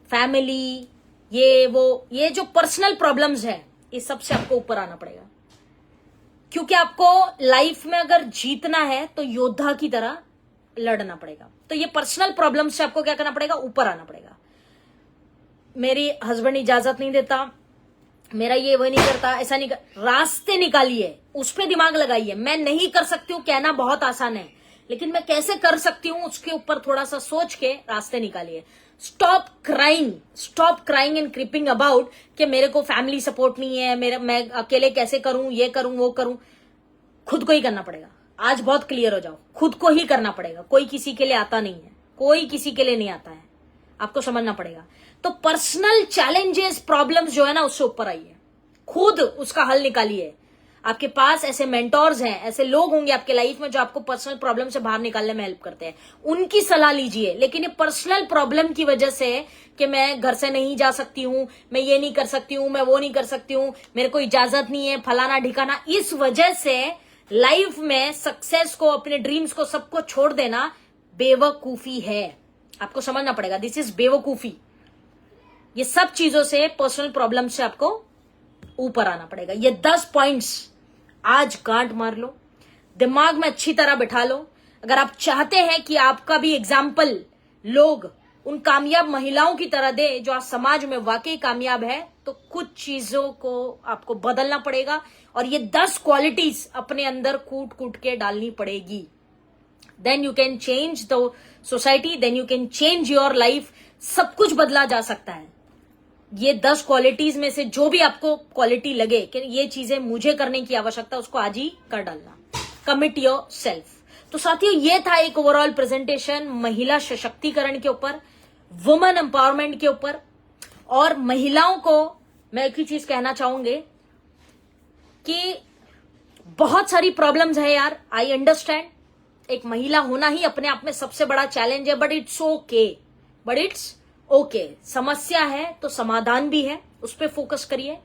[SPEAKER 1] फैमिली, ये जो पर्सनल प्रॉब्लम्स है, इस सब से आपको ऊपर आना पड़ेगा। क्योंकि आपको लाइफ में अगर जीतना है तो योद्धा की तरह लड़ना पड़ेगा। तो ये पर्सनल प्रॉब्लम से आपको क्या करना पड़ेगा, ऊपर आना पड़ेगा। मेरी हस्बैंड इजाजत नहीं देता, मेरा ये वो नहीं करता, ऐसा नहीं कर, रास्ते निकालिए, उस पर दिमाग लगाइए। मैं नहीं कर सकती हूं कहना बहुत आसान है, लेकिन मैं कैसे कर सकती हूं उसके ऊपर थोड़ा सा सोच के रास्ते निकालिए। Stop crying and creeping about कि मेरे को फैमिली सपोर्ट नहीं है, मैं अकेले कैसे करूं, ये करूं वो करूं। खुद को ही करना पड़ेगा। आज बहुत क्लियर हो जाओ, खुद को ही करना पड़ेगा। कोई किसी के लिए आता नहीं है, कोई किसी के लिए नहीं आता है, आपको समझना पड़ेगा। तो पर्सनल चैलेंजेस, प्रॉब्लम्स जो है ना, उससे ऊपर आइए, खुद उसका हल निकालिए। आपके पास ऐसे मेंटोर्स हैं, ऐसे लोग होंगे आपके लाइफ में जो आपको पर्सनल प्रॉब्लम से बाहर निकालने में हेल्प करते हैं, उनकी सलाह लीजिए। लेकिन ये पर्सनल प्रॉब्लम की वजह से कि मैं घर से नहीं जा सकती हूं, मैं ये नहीं कर सकती हूं, मैं वो नहीं कर सकती हूं, मेरे को इजाजत नहीं है, फलाना ढिकाना, इस वजह से लाइफ में सक्सेस को, अपने ड्रीम्स को, सबको छोड़ देना बेवकूफी है। आपको समझना पड़ेगा, दिस इज बेवकूफी। ये सब चीजों से, पर्सनल प्रॉब्लम से आपको ऊपर आना पड़ेगा। ये 10 पॉइंट्स आज गांठ मार लो, दिमाग में अच्छी तरह बिठा लो। अगर आप चाहते हैं कि आपका भी एग्जाम्पल लोग उन कामयाब महिलाओं की तरह दे जो आज समाज में वाकई कामयाब है, तो कुछ चीजों को आपको बदलना पड़ेगा और ये 10 क्वालिटीज अपने अंदर कूट कूट के डालनी पड़ेगी। Then you can change the society, then you can change your life. सब कुछ बदला जा सकता है। ये 10 क्वालिटीज में से जो भी आपको क्वालिटी लगे कि ये चीजें मुझे करने की आवश्यकता, उसको आज ही कर डालना। Commit your self. तो साथियों, ये था एक ओवरऑल प्रेजेंटेशन महिला सशक्तिकरण के ऊपर, वुमेन एम्पावरमेंट के ऊपर। और महिलाओं को मैं एक ही चीज कहना चाहूंगी कि बहुत सारी प्रॉब्लम्स है यार, आई अंडरस्टैंड। एक महिला होना ही अपने आप में सबसे बड़ा चैलेंज है, बट इट्स ओके। समस्या है तो समाधान भी है, उस पर फोकस करिए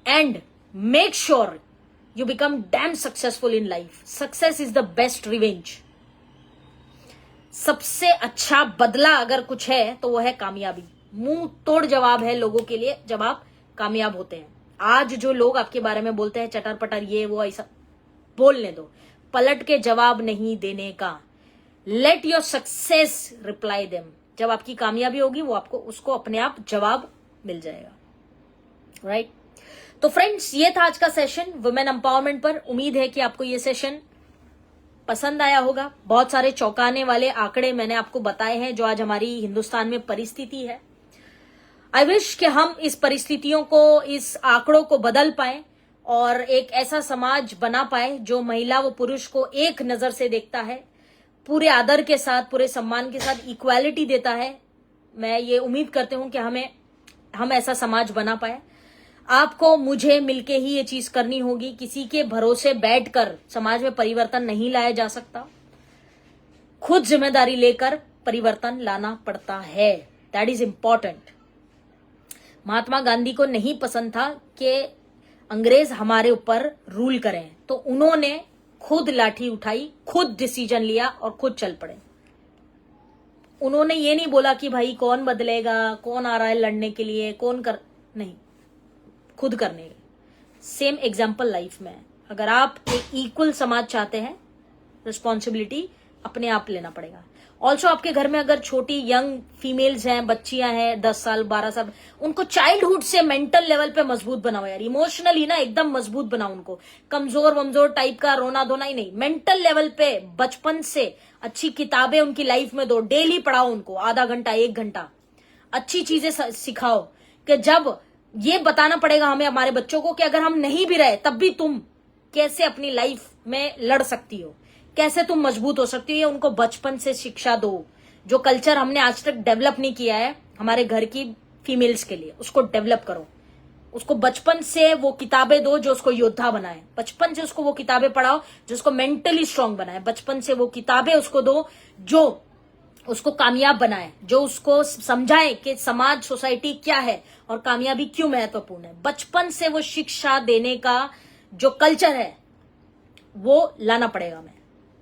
[SPEAKER 1] and make sure you become dam successful in life. Success is the best revenge. सबसे अच्छा बदला अगर कुछ है तो वो है कामयाबी। मुंह तोड़ जवाब है लोगों के लिए जब आप कामयाब होते हैं। आज जो लोग आपके बारे में बोलते हैं चटर पटर, ये वो, ऐसा बोलने दो, पलट के जवाब नहीं देने का। Let your success reply them. जब आपकी कामयाबी होगी वो आपको, उसको अपने आप जवाब मिल जाएगा, राइट? तो फ्रेंड्स, ये था आज का सेशन वुमेन एम्पावरमेंट पर। उम्मीद है कि आपको ये सेशन पसंद आया होगा। बहुत सारे चौंकाने वाले आंकड़े मैंने आपको बताए हैं जो आज हमारी हिंदुस्तान में परिस्थिति है। आई विश कि हम इस परिस्थितियों को, इस आंकड़ों को बदल पाए और एक ऐसा समाज बना पाए जो महिला व पुरुष को एक नजर से देखता है, पूरे आदर के साथ, पूरे सम्मान के साथ, इक्वालिटी देता है। मैं ये उम्मीद करती हूं कि हम ऐसा समाज बना पाए। आपको मुझे मिलके ही ये चीज करनी होगी। किसी के भरोसे बैठकर समाज में परिवर्तन नहीं लाया जा सकता। खुद जिम्मेदारी लेकर परिवर्तन लाना पड़ता है। That is important. Mahatma Gandhi को नहीं पसंद था कि अंग्रेज हमारे ऊपर रूल करें, तो उन्होंने खुद लाठी उठाई, खुद डिसीजन लिया और खुद चल पड़े। उन्होंने ये नहीं बोला कि भाई कौन बदलेगा, कौन आ रहा है लड़ने के लिए, नहीं, खुद करने के। सेम एग्जाम्पल लाइफ में है। अगर आप एक इक्वल समाज चाहते हैं, रिस्पॉन्सिबिलिटी अपने आप लेना पड़ेगा। ऑल्सो आपके घर में अगर छोटी यंग फीमेल्स हैं, बच्चियां हैं 10 साल 12 साल, उनको चाइल्डहुड से मेंटल लेवल पे मजबूत बनाओ यार। इमोशनली ना एकदम मजबूत बनाओ उनको। कमजोर वमजोर टाइप का रोना धोना ही नहीं, मेंटल लेवल पे बचपन से अच्छी किताबें उनकी लाइफ में दो। डेली पढ़ाओ उनको, आधा घंटा 1 घंटा अच्छी चीजें सिखाओ। कि जब ये बताना पड़ेगा हमें हमारे बच्चों को कि अगर हम नहीं भी रहे तब भी तुम कैसे अपनी लाइफ में लड़ सकती हो, कैसे तुम मजबूत हो सकती हो। ये उनको बचपन से शिक्षा दो। जो कल्चर हमने आज तक डेवलप नहीं किया है हमारे घर की फीमेल्स के लिए, उसको डेवलप करो। उसको बचपन से वो किताबें दो जो उसको योद्धा बनाए, बचपन से उसको वो किताबें पढ़ाओ जो उसको मेंटली स्ट्रांग बनाए, बचपन से वो किताबें उसको दो जो उसको कामयाब बनाए, जो उसको समझाए कि समाज सोसाइटी क्या है और कामयाबी क्यों महत्वपूर्ण है। बचपन से वो शिक्षा देने का जो कल्चर है वो लाना पड़ेगा। मैं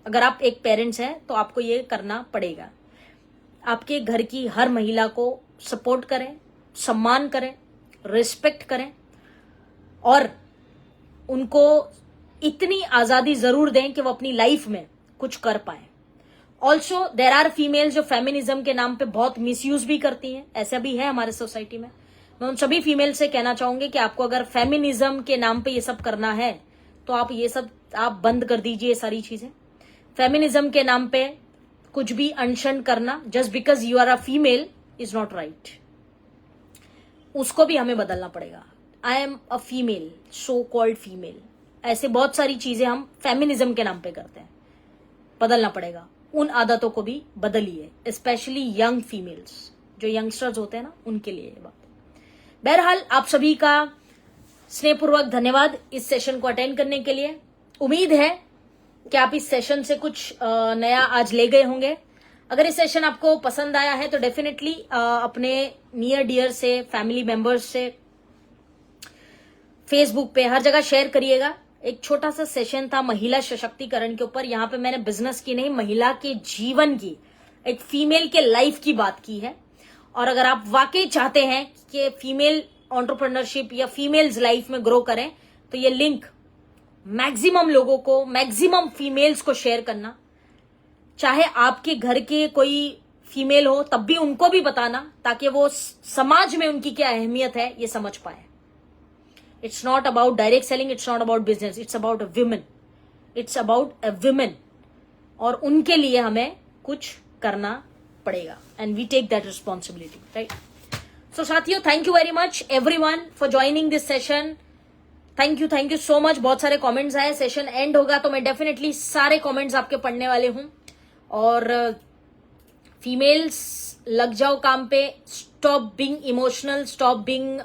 [SPEAKER 1] अगर आप एक पेरेंट्स हैं तो आपको ये करना पड़ेगा। आपके घर की हर महिला को सपोर्ट करें, सम्मान करें, रिस्पेक्ट करें और उनको इतनी आजादी जरूर दें कि वो अपनी लाइफ में कुछ कर पाए। ऑल्सो देर आर फीमेल्स जो फेमिनिज्म के नाम पे बहुत मिसयूज भी करती हैं, ऐसा भी है हमारे सोसाइटी में। मैं उन सभी फीमेल से कहना चाहूंगी कि आपको अगर फेमिनिज्म के नाम पे ये सब करना है तो आप ये सब आप बंद कर दीजिए। सारी चीजें फेमिनिज्म के नाम पे कुछ भी अनशन करना just because you are a female is not right, उसको भी हमें बदलना पड़ेगा। I am a female, so called female, ऐसे बहुत सारी चीजें हम फेमिनिज्म के नाम पे करते हैं, बदलना पड़ेगा। उन आदतों को भी बदलिए, स्पेशली यंग फीमेल्स, जो यंगस्टर्स होते हैं ना, उनके लिए ये बात। बहरहाल आप सभी का स्नेहपूर्वक धन्यवाद इस सेशन को अटेंड करने के लिए। उम्मीद है कि आप इस सेशन से कुछ नया आज ले गए होंगे। अगर इस सेशन आपको पसंद आया है तो डेफिनेटली अपने नियर डियर से, फैमिली मेंबर्स से, फेसबुक पे हर जगह शेयर करिएगा। एक छोटा सा सेशन था महिला सशक्तिकरण के ऊपर। यहाँ पे मैंने बिजनेस की नहीं, महिला के जीवन की, एक फीमेल के लाइफ की बात की है। और अगर आप वाकई चाहते हैं कि फीमेल एंटरप्रेन्योरशिप या फीमेल्स लाइफ में ग्रो करें तो ये लिंक मैक्सिमम लोगों को, मैक्सिमम फीमेल्स को शेयर करना। चाहे आपके घर के कोई फीमेल हो तब भी उनको भी बताना, ताकि वो समाज में उनकी क्या अहमियत है ये समझ पाए। It's not about direct selling, it's not about business, it's about a women. It's about a women. और उनके लिए हमें कुछ करना पड़ेगा and we take that responsibility, right? So साथियों, thank you very much everyone for joining this session. Thank you so much. बहुत सारे comments आए। सेशन एंड होगा तो मैं डेफिनेटली सारे comments आपके पढ़ने वाले हूं। और फीमेल्स लग जाओ काम पे, stop being emotional, stop being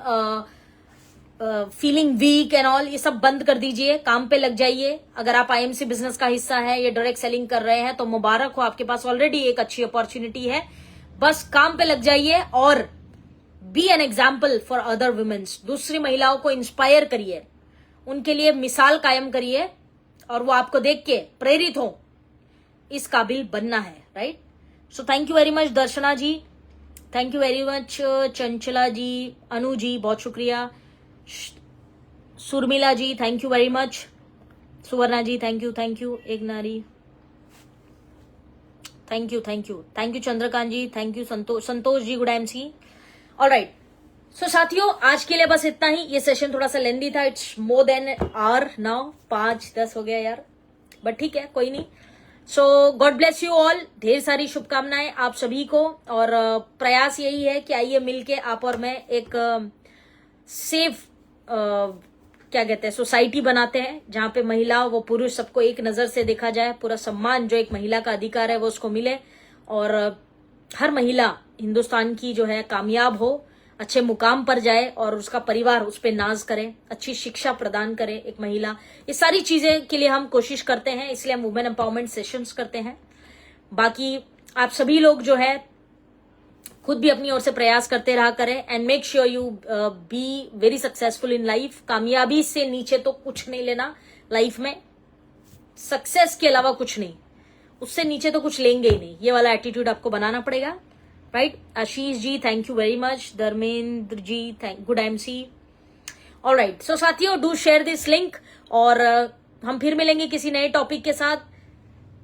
[SPEAKER 1] feeling weak and all, ये सब बंद कर दीजिए, काम पे लग जाइए। अगर आप आईएमसी बिजनेस का हिस्सा है या डायरेक्ट सेलिंग कर रहे हैं तो मुबारक हो, आपके पास ऑलरेडी एक अच्छी अपॉर्चुनिटी है। बस काम पे लग जाइए और be an example for other womens. दूसरी महिलाओं को इंस्पायर करिए, उनके लिए मिसाल कायम करिए और वो आपको देख के प्रेरित हो, इस काबिल बनना है, right? So thank you very much Darshana ji, thank you very much Chanchala ji, Anu ji बहुत शुक्रिया, Surmila ji thank you very much, Suvarna ji thank you, एक नारी thank you Chandrakant ji thank you, Santosh ji good MC. All right, so साथियों आज के लिए बस इतना ही। ये सेशन थोड़ा सा लेंदी था, it's more than hour now, 5:10 हो गया यार, बट ठीक है कोई नहीं। So God bless you all, ढेर सारी शुभकामनाएं आप सभी को। और प्रयास यही है कि आइए मिलके आप और मैं एक सेफ क्या कहते हैं सोसाइटी बनाते हैं, जहां पे महिला व पुरुष सबको एक नजर से देखा जाए, पूरा सम्मान जो एक महिला का अधिकार है वो उसको मिले और हर महिला हिंदुस्तान की जो है कामयाब हो, अच्छे मुकाम पर जाए और उसका परिवार उस पर नाज करे, अच्छी शिक्षा प्रदान करे एक महिला। ये सारी चीजें के लिए हम कोशिश करते हैं, इसलिए हम वुमेन एम्पावरमेंट सेशंस करते हैं। बाकी आप सभी लोग जो है खुद भी अपनी ओर से प्रयास करते रहा करें and make sure you be very successful in life. कामयाबी से नीचे तो कुछ नहीं लेना लाइफ में, सक्सेस के अलावा कुछ नहीं, उससे नीचे तो कुछ लेंगे ही नहीं, ये वाला एटीट्यूड आपको बनाना पड़ेगा, right? Ashish ji thank you very much, Dharmendra ji good MC. All right, so साथियों डू शेयर दिस लिंक और हम फिर मिलेंगे किसी नए टॉपिक के साथ।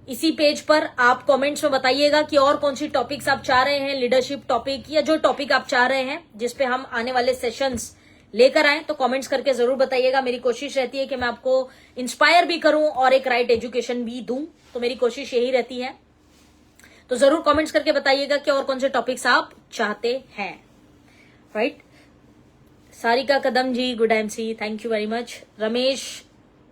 [SPEAKER 1] इसी पेज पर आप कमेंट्स में बताइएगा कि और कौन सी टॉपिक्स आप चाह रहे हैं, लीडरशिप टॉपिक या जो टॉपिक आप चाह रहे हैं जिसपे हम आने वाले सेशंस लेकर आए, तो कमेंट्स करके जरूर बताइएगा। मेरी कोशिश रहती है कि मैं आपको इंस्पायर भी करूं और एक राइट एजुकेशन भी दूं, तो मेरी कोशिश यही रहती है। तो जरूर कमेंट्स करके बताइएगा कि और कौन से टॉपिक्स आप चाहते हैं, right? Sarika Kadam ji good MC thank you very much, Ramesh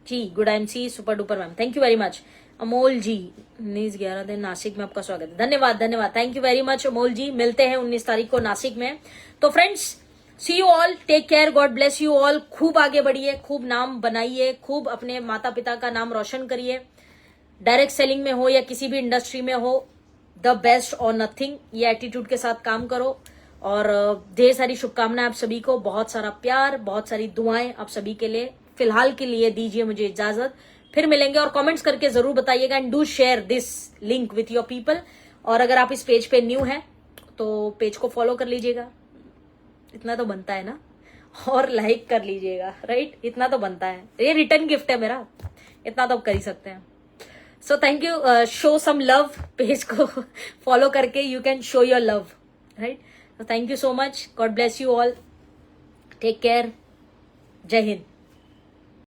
[SPEAKER 1] ji good MC super duper ma'am thank you very much, Amol ji 19/11 दिन नासिक में आपका स्वागत है, धन्यवाद thank you very much Amol ji. मिलते हैं 19 तारीख को नासिक में। तो friends see you all, take care, God bless you all. खूब आगे बढ़िए, खूब नाम बनाइए, खूब अपने माता पिता का नाम रोशन करिए। डायरेक्ट सेलिंग में हो या किसी भी इंडस्ट्री में हो, द बेस्ट और नथिंग, ये एटीट्यूड के साथ काम करो। और ढेर सारी शुभकामनाएं आप सभी को, बहुत सारा प्यार, बहुत सारी दुआएं आप सभी के लिए। फिलहाल के लिए दीजिए मुझे इजाजत, फिर मिलेंगे। और कमेंट्स करके जरूर बताइएगा, and do share this link with your people. और अगर आप इस पेज पे न्यू हैं तो पेज को फॉलो कर लीजिएगा, इतना तो बनता है ना, और लाइक कर लीजिएगा, राइट, इतना तो बनता है, ये रिटर्न गिफ्ट है मेरा, इतना तो कर ही सकते हैं। So thank you, show some love, page को फॉलो करके you can show your love, right. So thank you so much. God bless you all. Take care. Jai Hind.